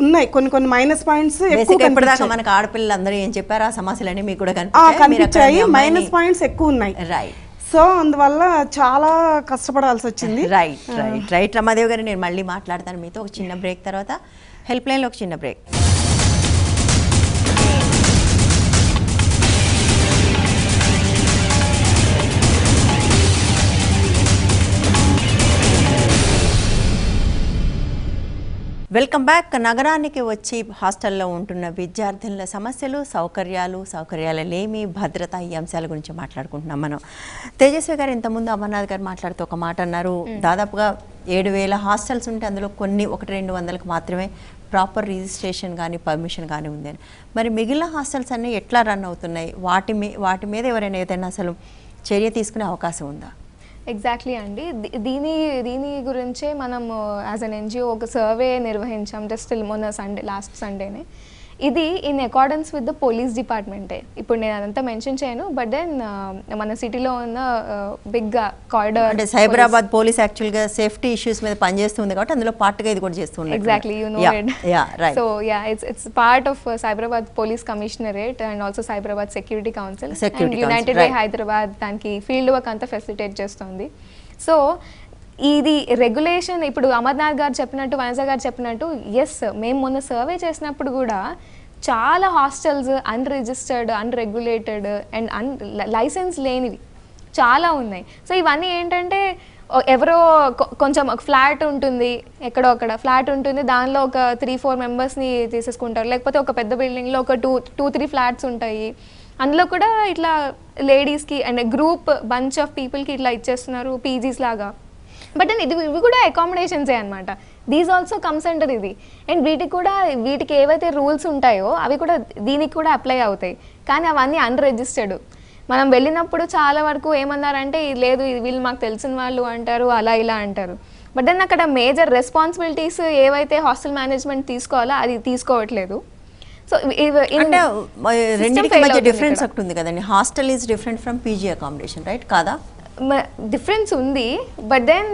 ఉన్నాయి కొన్ని మైనస్ పాయింట్స్
ఇప్పటిదాకా మనకు ఆడపిల్లలు అందరూ ఏం చెప్పారు, ఆ సమస్యలన్నీ మీకు కూడా
కనిపించాయి. మైనస్ పాయింట్స్ ఎక్కువ ఉన్నాయి.
రైట్.
సో అందువల్ల చాలా కష్టపడాల్సి వచ్చింది.
Right right right. రమాదేవి గారు, నేను మళ్ళీ మాట్లాడతాను మీతో ఒక చిన్న బ్రేక్ తర్వాత. హెల్ప్ లైన్లో ఒక చిన్న బ్రేక్. Welcome back. నగరానికి వచ్చి హాస్టల్లో ఉంటున్న విద్యార్థుల సమస్యలు, సౌకర్యాల లేమి, భద్రత ఈ అంశాల గురించి మాట్లాడుకుంటున్నాం మనం. తేజస్వి గారు ఇంతకుముందు అమర్నాథ్ గారు మాట్లాడుతూ ఒక మాట అన్నారు, దాదాపుగా 7,000 హాస్టల్స్ ఉంటే అందులో కొన్ని 100-200కి మాత్రమే ప్రాపర్ రిజిస్ట్రేషన్ కానీ పర్మిషన్ కానీ ఉందని. మరి మిగిలిన హాస్టల్స్ అన్నీ ఎట్లా రన్ అవుతున్నాయి? వాటి మీద ఎవరైనా ఏదైనా అసలు చర్య తీసుకునే అవకాశం ఉందా?
ఎగ్జాక్ట్లీ అండి. దీని గురించే మనం యాజ్ అన్ ఎన్జిఓ ఒక సర్వే నిర్వహించాం జస్ట్ మొన్న లాస్ట్ సండేనే. ఇది in accordance with the police డిపార్ట్మెంటే. ఇప్పుడు నేను అదంతా మెన్షన్ చేయను, బట్ దెన్ మన సిటీలో ఉన్న బిగ్ కారిడార్
అంటే సైబరాబాద్ పోలీస్ యాక్చువల్గా సేఫ్టీ ఇష్యూస్ మీద పనిచేస్తుంది కాబట్టి అందులో పార్ట్గా ఇది కూడా చేస్తుంది.
Exactly, you know it. So it's part of Cyberabad police commissionerate and also Cyberabad security council and United Way Hyderabad దానికి ఫీల్డ్ వర్క్ అంతా ఫెసిలిటేట్ చేస్తుంది. సో ఇది రెగ్యులేషన్ ఇప్పుడు అమర్నాథ్ గారు చెప్పినట్టు, వనజ గారు చెప్పినట్టు, ఎస్ మేము మొన్న సర్వే చేసినప్పుడు కూడా చాలా hostels unregistered, unregulated and license లేనివి చాలా ఉన్నాయి. సో ఇవన్నీ ఏంటంటే ఎవరో కొంచెం ఒక ఫ్లాట్ ఉంటుంది, ఎక్కడో అక్కడ ఫ్లాట్ ఉంటుంది, దానిలో ఒక 3-4 మెంబర్స్ని తీసేసుకుంటారు. లేకపోతే ఒక పెద్ద బిల్డింగ్లో ఒక 2-3 ఫ్లాట్స్ ఉంటాయి, అందులో కూడా ఇట్లా లేడీస్కి అండ్ గ్రూప్ బంచ్ ఆఫ్ పీపుల్కి ఇట్లా ఇచ్చేస్తున్నారు పీజీస్ లాగా. బట్ ఇవి కూడా అకామిడేషన్సే అనమాట. దీస్ ఆల్సో కమ్స్ అండర్ ఇది. అండ్ వీటికి ఏవైతే రూల్స్ ఉంటాయో అవి కూడా దీనికి కూడా అప్లై అవుతాయి, కానీ అవన్నీ అన్రిజిస్టర్డ్. మనం వెళ్ళినప్పుడు చాలా వరకు ఏమన్నారంటే లేదు వీళ్ళు మాకు తెలిసిన వాళ్ళు అంటారు, అలా ఇలా అంటారు. బట్ దెన్ అక్కడ మేజర్ రెస్పాన్సిబిలిటీస్ ఏవైతే హాస్టల్ మేనేజ్మెంట్ తీసుకోవాలో అది తీసుకోవట్లేదు. సో
అంటే రెండింటికి మధ్య డిఫరెన్స్ ఒకటి ఉంది కదండి. Hostel is different from PG accommodation, right కాదా?
డిఫరెన్స్ ఉంది, but then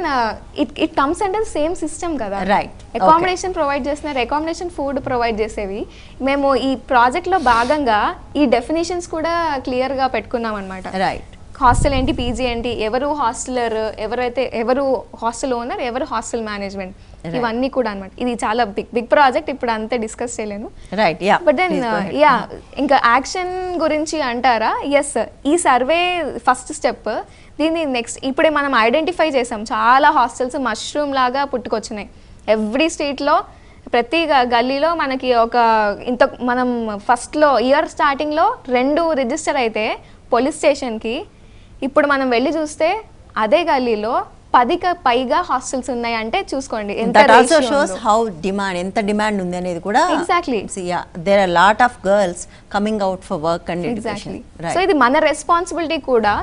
it comes under same system కదా.
రైట్.
అకామిడేషన్ ప్రొవైడ్ చేస్తున్నారు, అకామిడేషన్ ఫుడ్ ప్రొవైడ్ చేసేవి. మేము ఈ ప్రాజెక్ట్లో భాగంగా ఈ డెఫినేషన్స్ కూడా క్లియర్గా పెట్టుకున్నాం అనమాట.
రైట్.
హాస్టల్ ఏంటి, పీజీ ఏంటి, ఎవరు హాస్టలర్, ఎవరు హాస్టల్ ఓనర్, ఎవరు హాస్టల్ మేనేజ్మెంట్, ఇవన్నీ కూడా అనమాట. ఇది చాలా బిగ్ ప్రాజెక్ట్, ఇప్పుడు అంతే డిస్కస్ చేయలేను.
రైట్.
బట్ దెన్ ఇంకా యాక్షన్ గురించి అంటారా? ఎస్, ఈ సర్వే ఫస్ట్ స్టెప్. దీన్ని నెక్స్ట్ ఇప్పుడే మనం ఐడెంటిఫై చేసాం, చాలా హాస్టల్స్ మష్రూమ్ లాగా పుట్టుకొచ్చినాయి ఎవ్రీ స్ట్రీట్లో, ప్రతి గల్లీలో. మనకి మనం ఫస్ట్లో ఇయర్ స్టార్టింగ్లో 2 రిజిస్టర్ అయితే పోలీస్ స్టేషన్కి, ఇప్పుడు మనం వెళ్ళి చూస్తే అదే గల్లీలో 10కి పైగా హాస్టల్స్ ఉన్నాయి. అంటే చూసుకోండి ఎంత
డిమాండ్ ఉంది అనేది కూడా.
Exactly.
There are lot of girls coming out for work and
exactly. So ఇది మన రెస్పాన్సిబిలిటీ కూడా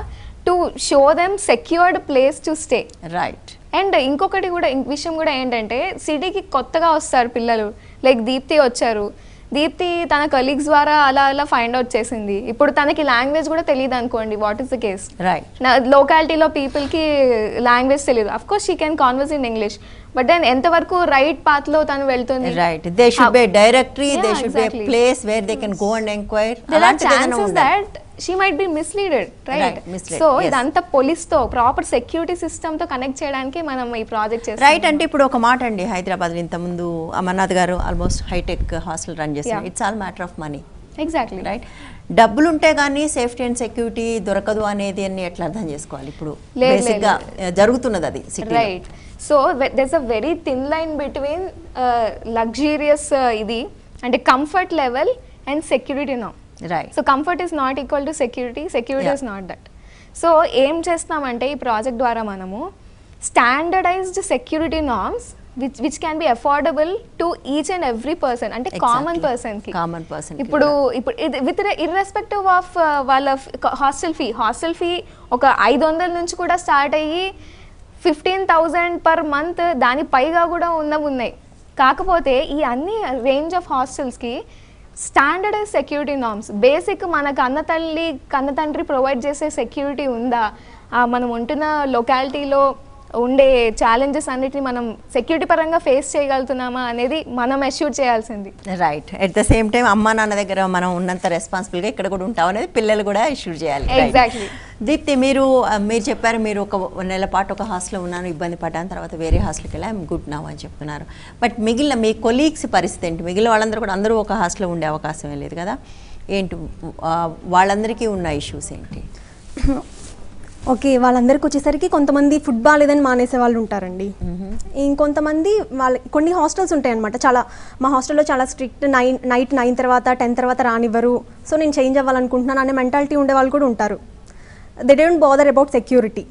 to show them secured place to stay.
Right.
And ఇంకొకటి కూడా విషయం కూడా ఏంటంటే సిటీకి కొత్తగా వస్తారు పిల్లలు, లైక్ దీప్తి వచ్చారు. దీప్తి తన కలీగ్స్ ద్వారా అలా ఫైండ్ అవుట్ చేసింది. ఇప్పుడు తనకి లాంగ్వేజ్ కూడా తెలియదు అనుకోండి, what is the case.
Right.
లోకాలిటీలో పీపుల్కి లాంగ్వేజ్ తెలియదు, of course she can converse in English, but then ఎంతవరకు రైట్ పాత్ లో తను వెళ్తుంది.
Right. They should be directory, they should be a place where they can go and inquire.
There are chances that she might be misleaded, right? So ఇదంతా పోలీస్తో proper security సిస్టమ్తో connect చేయడానికి మనం ఈ project చేస్తాం.
Right. అంటే ఇప్పుడు ఒక మాట అండి, హైదరాబాద్ ఇంతకుముందు అమర్నాథ్ గారు ఆల్మోస్ట్ హైటెక్ హాస్టల్ రన్ చేస్తారు. It's all matter of money.
Exactly.
Right. డబ్బులు ఉంటే కానీ సేఫ్టీ అండ్ సెక్యూరిటీ దొరకదు అనేది అన్ని ఎట్లా అర్థం చేసుకోవాలి? ఇప్పుడు బేసిక్గా జరుగుతున్నది అది city.
Right. So there's a very thin line between luxurious ఇది అంటే comfort level and security no.
Right.
So comfort is not equal to security, security is not that. So ఏం చేస్తామంటే ఈ ప్రాజెక్ట్ ద్వారా మనము standardised security norms which can be affordable to each and every person, అంటే common పర్సన్కి. ఇప్పుడు with irrespective of వాళ్ళ hostel fee ఒక 500 నుంచి కూడా స్టార్ట్ అయ్యి 15,000 per month, దాని పైగా కూడా ఉన్నాయి. కాకపోతే ఈ అన్ని రేంజ్ ఆఫ్ హాస్టల్స్కి స్టాండర్డైజ్ సెక్యూరిటీ నార్మ్స్, బేసిక్ మనకు కన్న తండ్రి ప్రొవైడ్ చేసే సెక్యూరిటీ ఉందా, మనం ఉంటున్న లొకాలిటీలో ఉండే ఛాలెంజెస్ అన్నిటిని మనం సెక్యూరిటీ పరంగా ఫేస్ చేయగలుగుతున్నామా అనేది మనం అష్యూర్ చేయాల్సింది.
Right. At the same time అమ్మా నాన్న దగ్గర మనం ఉన్నంత రెస్పాన్సిబుల్గా ఇక్కడ కూడా ఉంటాం అనేది పిల్లలు కూడా అష్యూర్ చేయాలి.
ఎగ్జాక్ట్లీ.
దీప్తి, మీరు చెప్పారు మీరు ఒక నెల పాటు ఒక హాస్టల్లో ఉన్నాను, ఇబ్బంది పడ్డాను, తర్వాత వేరే హాస్టల్కి వెళ్ళి ఐఎమ్ గుడ్ నౌ అని చెప్తున్నారు. బట్ మిగిలిన మీ కొలీగ్స్ పరిస్థితి ఏంటి? మిగిలిన వాళ్ళందరూ కూడా అందరూ ఒక హాస్టల్లో ఉండే అవకాశం లేదు కదా, ఏంటి వాళ్ళందరికీ ఉన్న ఇష్యూస్ ఏంటి?
ఓకే, వాళ్ళందరికీ వచ్చేసరికి కొంతమంది ఫుడ్ బాగాలేదని మానేసే వాళ్ళు ఉంటారండి. ఇంకొంతమంది కొన్ని హాస్టల్స్ ఉంటాయి అనమాట. చాలా మా హాస్టల్లో చాలా స్ట్రిక్ట్, నైట్ 9 తర్వాత 10 తర్వాత రానివ్వరు, సో నేను చేంజ్ అవ్వాలనుకుంటున్నాను అనే మెంటాలిటీ ఉండే వాళ్ళు కూడా ఉంటారు. They don't bother about security,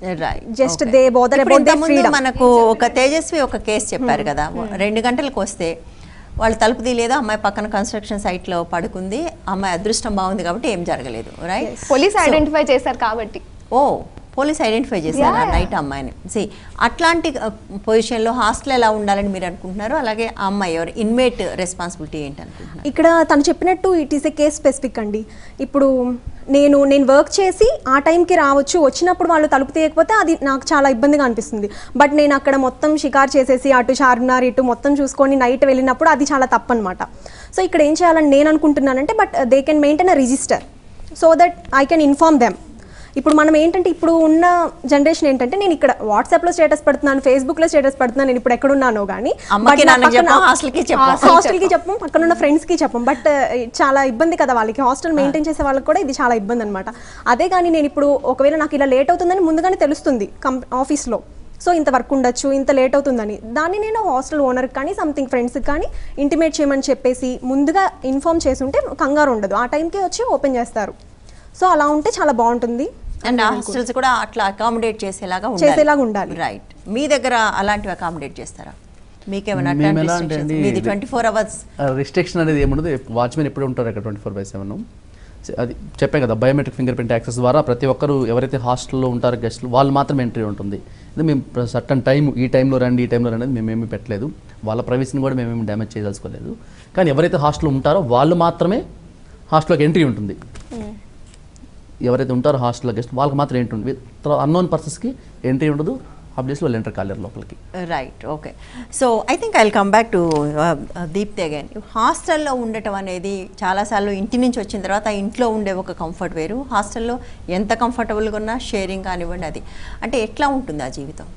just they bother about they freedom.
మనకు ఒక తేజస్వి ఒక కేసు చెప్పారు కదా, 2 గంటలకు వస్తే వాళ్ళు తలుపు తీయలేదు, అమ్మాయి పక్కన కన్స్ట్రక్షన్ సైట్లో పడుకుంది, అమ్మాయి అదృష్టం బాగుంది కాబట్టి ఏం జరగలేదు, రైట్?
పోలీస్ ఐడెంటిఫై చేశారు కాబట్టి.
పోలీస్ ఐడెంటిఫై చేశారు నైట్ అమ్మాయిని. అట్లాంటి పొజిషన్లో హాస్టల్ ఎలా ఉండాలని మీరు అనుకుంటున్నారు? అలాగే ఆ అమ్మాయి ఎవరు ఇన్మేట్ రెస్పాన్సిబిలిటీ ఏంటి అనుకుంటున్నారు?
ఇక్కడ తను చెప్పినట్టు it is a case specific అండి. ఇప్పుడు నేను వర్క్ చేసి ఆ టైంకి రావచ్చు, వచ్చినప్పుడు వాళ్ళు తలుపు తీయకపోతే అది నాకు చాలా ఇబ్బందిగా అనిపిస్తుంది. బట్ నేను అక్కడ మొత్తం షికార్ చేసేసి అటు చార్మినార్ ఇటు మొత్తం చూసుకొని నైట్ వెళ్ళినప్పుడు అది చాలా తప్పనమాట. సో ఇక్కడ ఏం చేయాలని నేను అనుకుంటున్నానంటే, but they can maintain a register so that I can inform them. ఇప్పుడు మనం ఏంటంటే, ఇప్పుడు ఉన్న జనరేషన్ ఏంటంటే, నేను ఇక్కడ వాట్సాప్లో స్టేటస్ పెడుతున్నాను, ఫేస్బుక్లో స్టేటస్ పెడుతున్నాను, నేను ఇప్పుడు ఎక్కడున్నానో కానీ హాస్టల్కి చెప్పం, పక్కన ఉన్న ఫ్రెండ్స్కి చెప్పం. బట్ చాలా ఇబ్బంది కదా వాళ్ళకి, హాస్టల్ మెయింటైన్ చేసే వాళ్ళకి కూడా ఇది చాలా ఇబ్బంది అనమాట. అదే కానీ నేను ఇప్పుడు ఒకవేళ నాకు ఇలా లేట్ అవుతుందని ముందుగానే తెలుస్తుంది ఆఫీస్లో, సో ఇంత వర్క్ ఉండొచ్చు, ఇంత లేట్ అవుతుందని, దాన్ని నేను హాస్టల్ ఓనర్కి కానీ సంథింగ్ ఫ్రెండ్స్కి కానీ ఇంటిమేట్ చేయమని చెప్పేసి ముందుగా ఇన్ఫార్మ్ చేసి ఉంటే కంగారు ఉండదు, ఆ టైంకి వచ్చి ఓపెన్ చేస్తారు. సో అలా ఉంటే చాలా బాగుంటుంది.
అండ్ హాస్టల్స్ కూడా అట్లా అకామిడేట్ చేసేలాగా ఉండాలి, రైట్? మీ దగ్గర అలాంటివి అకామిడేట్ చేస్తారా? మీకేమైనా 24 hours
రిస్ట్రిక్షన్ అనేది ఏముండదు. వాచ్మెన్ ఎప్పుడు ఉంటారు అక్కడ 24/7. అది చెప్పాం కదా, బయోమెట్రిక్ ఫింగర్ ప్రింట్ యాక్సెస్ ద్వారా ప్రతి ఒక్కరు ఎవరైతే హాస్టల్లో ఉంటారో గెస్ట్లు వాళ్ళు మాత్రం ఎంట్రీ ఉంటుంది. ఇది మేము సర్టన్ టైం, ఈ టైంలో రండి అనేది మేమేమి పెట్టలేదు. వాళ్ళ ప్రైవసీని కూడా మేమేమి డ్యామేజ్ చేయదలుచుకోలేదు. కానీ ఎవరైతే హాస్టల్లో ఉంటారో వాళ్ళు మాత్రమే హాస్టల్లోకి ఎంట్రీ ఉంటుంది. ఎవరైతే ఉంటారో హాస్టల్లో గెస్ట్ వాళ్ళకి మాత్రం ఏంటి ఉంటుంది, అన్నోన్ పర్సన్స్కి ఎంట్రీ ఉండదు. ఆబ్వియస్లీ వాళ్ళు ఎంటర్ కాలేరు లోపలికి,
right? Okay, so I think I will come back to Deepti again. హాస్టల్లో ఉండటం అనేది చాలాసార్లు ఇంటి నుంచి వచ్చిన తర్వాత ఇంట్లో ఉండే ఒక కంఫర్ట్ వేరు, హాస్టల్లో ఎంత కంఫర్టబుల్గా ఉన్నా షేరింగ్ కానివ్వండి, అది అంటే ఎట్లా ఉంటుంది ఆ జీవితం?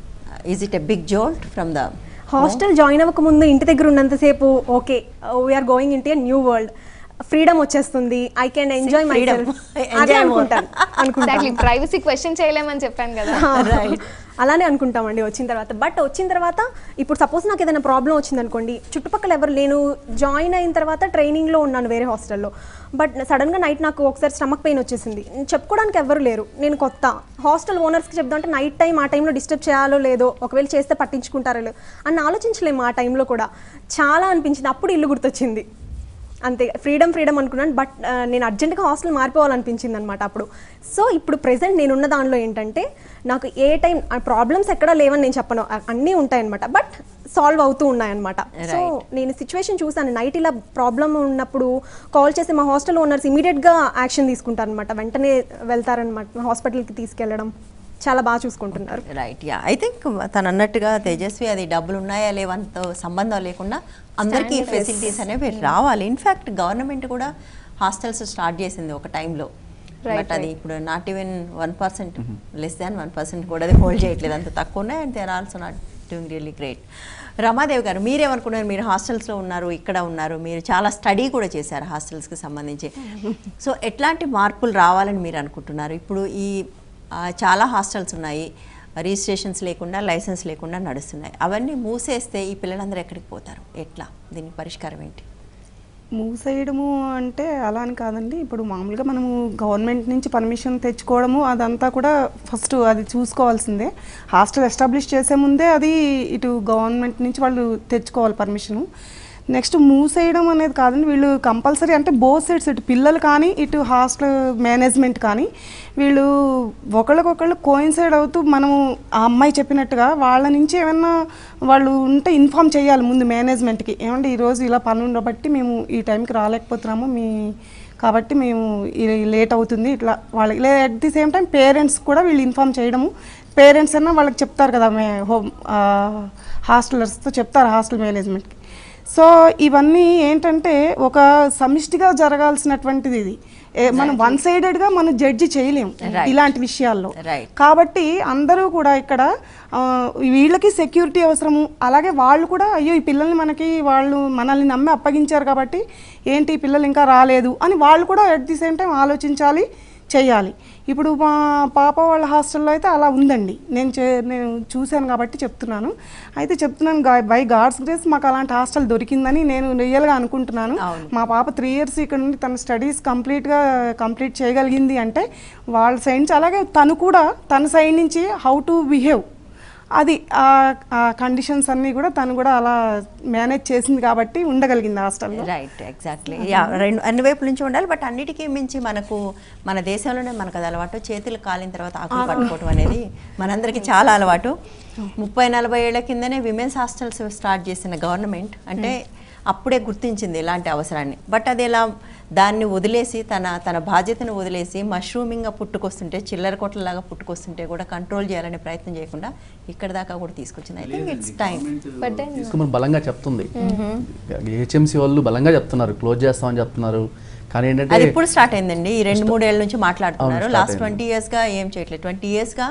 Is it a big jolt from the
hostel join అవ్వక ముందు ఇంటి దగ్గర ఉన్నంతసేపు okay, we're going into a new world, freedom వచ్చేస్తుంది, I can enjoy myself అనుకుంటాను.
ప్రైవసీ క్వశ్చన్ చేయలేమని చెప్పాను కదా,
అలానే అనుకుంటామండి వచ్చిన తర్వాత. బట్ వచ్చిన తర్వాత ఇప్పుడు సపోజ్ నాకు ఏదైనా ప్రాబ్లం వచ్చింది అనుకోండి, చుట్టుపక్కల ఎవరు, నేను జాయిన్ అయిన తర్వాత ట్రైనింగ్లో ఉన్నాను వేరే హాస్టల్లో, బట్ సడన్గా నైట్ నాకు ఒకసారి స్టమక్ పెయిన్ వచ్చేసింది, చెప్పుకోవడానికి ఎవరు లేరు, నేను కొత్త హాస్టల్ ఓనర్స్కి చెప్దాం అంటే నైట్ టైం ఆ టైంలో డిస్టర్బ్ చేయాలో లేదో, ఒకవేళ చేస్తే పట్టించుకుంటారో లేదో అని ఆలోచించలేము. ఆ టైంలో కూడా చాలా అనిపించింది, అప్పుడు ఇల్లు గుర్తొచ్చింది, అంతే. ఫ్రీడమ్ అనుకున్నాను, బట్ నేను అర్జెంట్గా హాస్టల్ మారిపోవాలనిపించింది అనమాట అప్పుడు. సో ఇప్పుడు ప్రెసెంట్ నేనున్న దానిలో ఏంటంటే, నాకు ఏ టైం ప్రాబ్లమ్స్ ఎక్కడా లేవని నేను చెప్పను, అన్నీ ఉంటాయన్నమాట, బట్ సాల్వ్ అవుతూ ఉన్నాయన్నమాట. సో నేను సిచ్యువేషన్ చూసాను, నైట్ ఇలా ప్రాబ్లమ్ ఉన్నప్పుడు కాల్ చేసి మా హాస్టల్ ఓనర్స్ ఇమీడియట్గా యాక్షన్ తీసుకుంటారనమాట, వెంటనే వెళ్తారనమాట హాస్పిటల్కి తీసుకెళ్ళడం, చాలా బాగా చూసుకుంటున్నారు,
రైట్? యా, ఐ థింక్ తను అన్నట్టుగా తేజస్వి, అది డబ్బులు ఉన్నాయా లేవంతో సంబంధం లేకుండా అందరికీ ఫెసిలిటీస్ అనేవి రావాలి. ఇన్ఫ్యాక్ట్ గవర్నమెంట్ కూడా హాస్టల్స్ స్టార్ట్ చేసింది ఒక టైంలో, బట్ అది ఇప్పుడు నాట్ ఈవెన్ 1%, లెస్ దాన్ 1% కూడా అది హోల్డ్ చేయట్లేదు, అంత తక్కువ ఉన్నాయి. And they are also not doing really great. Ramadevi garu, మీరేమనుకున్నారు? మీరు హాస్టల్స్లో ఉన్నారు, ఇక్కడ ఉన్నారు, మీరు చాలా స్టడీ కూడా చేశారు హాస్టల్స్కి సంబంధించి. సో ఎట్లాంటి మార్పులు రావాలని మీరు అనుకుంటున్నారు? ఇప్పుడు ఈ చాలా హాస్టల్స్ ఉన్నాయి, రిజిస్ట్రేషన్స్ లేకుండా, లైసెన్స్ లేకుండా నడుస్తున్నాయి, అవన్నీ మూసేస్తే ఈ పిల్లలందరూ ఎక్కడికి పోతారు? ఎట్లా, దీనికి పరిష్కారం ఏంటి?
మూసేయడము అంటే అలా అని కాదండి. ఇప్పుడు మామూలుగా మనము గవర్నమెంట్ నుంచి పర్మిషన్ తెచ్చుకోవడము అదంతా కూడా ఫస్ట్ అది చూసుకోవాల్సిందే. హాస్టల్ ఎస్టాబ్లిష్ చేసే ముందే అది ఇటు గవర్నమెంట్ నుంచి వాళ్ళు తెచ్చుకోవాలి పర్మిషను. నెక్స్ట్ మూసేయడం అనేది కాదండి, వీళ్ళు కంపల్సరీ అంటే బోత్ సైడ్స్, ఇటు పిల్లలు కానీ ఇటు హాస్టల్ మేనేజ్మెంట్ కానీ వీళ్ళు ఒకళ్ళకొకళ్ళు కోయిన్సైడ్ అవుతూ, మనము ఆ అమ్మాయి చెప్పినట్టుగా వాళ్ళ నుంచి ఏమన్నా వాళ్ళు ఉంటే ఇన్ఫామ్ చేయాలి ముందు మేనేజ్మెంట్కి, ఏమంటే ఈరోజు ఇలా పని ఉండబట్టి మేము ఈ టైంకి రాలేకపోతున్నాము కాబట్టి మేము లేట్ అవుతుంది ఇట్లా వాళ్ళకి. At the same time parents కూడా వీళ్ళు ఇన్ఫామ్ చేయడము, పేరెంట్స్ అన్నా వాళ్ళకి చెప్తారు కదా, హాస్టలర్స్తో చెప్తారు హాస్టల్ మేనేజ్మెంట్కి. సో ఇవన్నీ ఏంటంటే ఒక సమిష్టిగా జరగాల్సినటువంటిది ఇది, మనం వన్ సైడెడ్గా మనం జడ్జి చేయలేము ఇలాంటి విషయాల్లో. కాబట్టి అందరూ కూడా ఇక్కడ వీళ్ళకి సెక్యూరిటీ అవసరము, అలాగే వాళ్ళు కూడా అయ్యో ఈ పిల్లల్ని వాళ్ళు మనల్ని నమ్మి అప్పగించారు కాబట్టి ఏంటి పిల్లలు ఇంకా రాలేదు అని వాళ్ళు కూడా అట్ ది సేమ్ టైం ఆలోచించాలి, చేయాలి. ఇప్పుడు మా పాప వాళ్ళ హాస్టల్లో అయితే అలా ఉందండి. నేను చూశాను కాబట్టి చెప్తున్నాను. అయితే చెప్తున్నాను బై గాడ్స్ గ్రేస్ మాకు అలాంటి హాస్టల్ దొరికిందని నేను రియల్గా అనుకుంటున్నాను. మా పాప 3 years ఇక్కడ నుండి తన స్టడీస్ కంప్లీట్ చేయగలిగింది అంటే వాళ్ళ సైడ్ నుంచి, అలాగే తను కూడా తన సైడ్ నుంచి హౌ టు బిహేవ్, అది ఆ కండిషన్స్ అన్నీ కూడా తను కూడా అలా మేనేజ్ చేసింది కాబట్టి ఉండగలిగింది హాస్టల్లో.
Right, exactly. అన్ని వైపుల నుంచి ఉండాలి. బట్ అన్నిటికీ మించి మన దేశంలోనే మనకు అది అలవాటు. చేతులు కాలిన తర్వాత ఆకులు పట్టుకోవడం అనేది మనందరికీ చాలా అలవాటు. 30-40 ఏళ్ల కిందనే విమెన్స్ హాస్టల్స్ స్టార్ట్ చేసిన గవర్నమెంట్ అంటే అప్పుడే గుర్తించింది ఇలాంటి అవసరాన్ని. బట్ అది ఎలా దాన్ని వదిలేసి తన బాధ్యతను వదిలేసి మష్రూమింగ్గా పుట్టుకొస్తుంటే, చిల్లర కొట్టలాగా పుట్టుకొస్తుంటే కూడా కంట్రోల్ చేయాలనే ప్రయత్నం చేయకుండా ఇక్కడ దాకా కూడా తీసుకొచ్చింది. I think it's time.
తీసుకోమని బలంగా చెప్తుంది. హెచ్ఎంసీ వాళ్ళు బలంగా చెప్తున్నారు, క్లోజ్ చేస్తామని చెప్తున్నారు. కానీ ఏంటంటే
అది ఇప్పుడు స్టార్ట్ అయిందండి. ఈ 2-3 ఏళ్ళ నుంచి మాట్లాడుతున్నారు. లాస్ట్ 20 yearsగా ఏం చేయట్లేదు. 20 yearsగా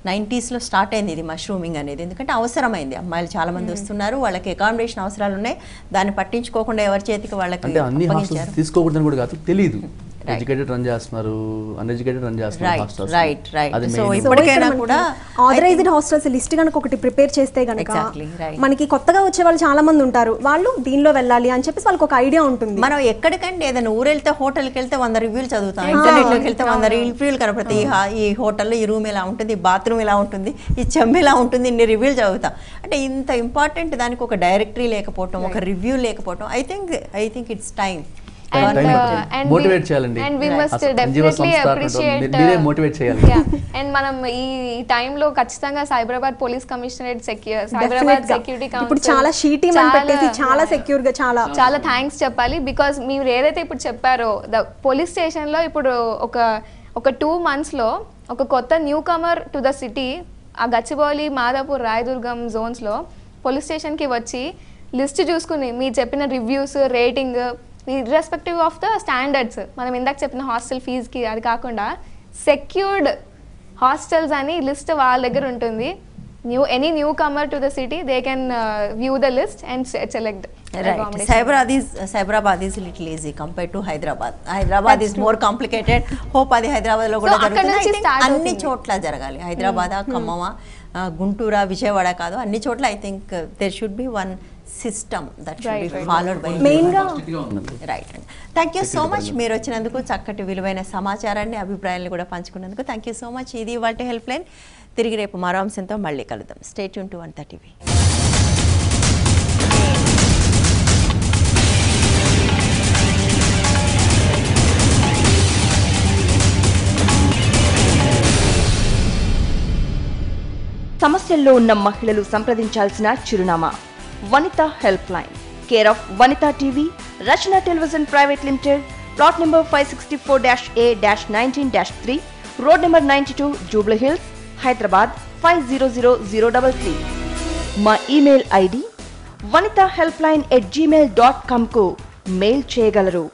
90sలో స్టార్ట్ అయింది ఇది మష్రూమింగ్ అనేది. ఎందుకంటే అవసరమైంది. అమ్మాయిలు చాలా మంది వస్తున్నారు, వాళ్ళకి అకామిడేషన్ అవసరాలు ఉన్నాయి. దాన్ని పట్టించుకోకుండా ఎవరి చేతికి వాళ్ళకి
అన్ని హాస్టల్స్ తీసుకోకూడదని కూడా కాదు, తెలియదు. ఎడ్యుకేటెడ్ రన్ చేస్తున్నారు, అన్ఎడ్యుకేటెడ్ రన్ చేస్తున్నారు.
రైట్. సో ఇప్పటికైనా కూడా
ఆథరైజ్డ్ హాస్టల్స్ లిస్ట్ కనుక ఒకటి ప్రిపేర్ చేస్తే కనుక మనకి కొత్తగా వచ్చే వాళ్ళు చాలా మంది ఉంటారు, వాళ్ళు దీనిలో వెళ్ళాలి అని చెప్పేసి వాళ్ళకి ఒక ఐడియా ఉంటుంది.
మనం ఎక్కడికంటే ఏదైనా ఊరు వెళ్తే హోటల్కి వెళ్తే 100 రివ్యూలు చదువుతాం, ఇంటర్నెట్లోకి వెళ్తే 100 రివ్యూలు కనపడతాయి. ఈ హోటల్లో ఈ రూమ్ ఇలా ఉంటుంది, బాత్రూమ్ ఇలా ఉంటుంది, ఈ చెమ్మ ఇలా ఉంటుంది, ఇన్ని రివ్యూలు చదువుతాం. అంటే ఇంత ఇంపార్టెంట్ దానికి ఒక డైరెక్టరీ లేకపోవటం, ఒక రివ్యూ లేకపోవటం. I think it's time.
Motivate చేయాలండి.
And we must definitely appreciate
మీరే మోటివేట్ చేయాలి.
And మనం ఈ టైంలో ఖచ్చితంగా Cyberabad police commissionerate Cyberabad security council
ఇప్పుడు చాలా షీటీ మనం పెట్టేసి చాలా సెక్యూర్ గా
చాలా థ్యాంక్స్ చెప్పాలి. బికాజ్ మీరు ఏదైతే ఇప్పుడు చెప్పారో పోలీస్ స్టేషన్లో ఇప్పుడు ఒక 2 monthsలో ఒక కొత్త newcomer to the city, ఆ గచ్చిబౌలి, మాదాపూర్, రాయదుర్గం జోన్స్లో పోలీస్ స్టేషన్కి వచ్చి లిస్ట్ చూసుకుని మీరు చెప్పిన reviews, rating, irrespective of the standards, మనం ఇందాక చెప్పిన హాస్టల్ ఫీజుకి అది కాకుండా సెక్యూర్డ్ హాస్టల్స్ అని లిస్ట్ వాళ్ళ దగ్గర ఉంటుంది. Any newcomer to the city they can view the list and select.
Hyderabad is little easy compared to Hyderabad. Hyderabad is more complicated. Hope అది హైదరాబాద్ లో కూడా జరుగుతుంది. అన్ని చోట్ల జరగాలి. హైదరాబాద్, ఖమ్మం, గుంటూరు, విజయవాడ కాదు, అన్ని చోట్ల I think there should be one system that should be followed by మెయిన్గా. రైట్ అండి. థ్యాంక్ యూ సో మచ్ మీరు వచ్చినందుకు, చక్కటి విలువైన సమాచారాన్ని, అభిప్రాయాన్ని కూడా పంచుకున్నందుకు థ్యాంక్ యూ సో మచ్. ఇది ఇవాల్టి హెల్ప్ లైన్. తిరిగి రేపు మరో అంశంతో మళ్ళీ కలుద్దాం. Stay tune to 130 TV.
సమస్యల్లో ఉన్న మహిళలు సంప్రదించాల్సిన చిరునామా Vanitha help line, care of Vanitha TV, Rachana television private limited, plot number 564-A-19-3, road number 92, Jubilee Hills, Hyderabad 500033. మా ఈమెయిల్ ఐడి vanitahelpline@gmail.com కు మెయిల్ చేయగలరు.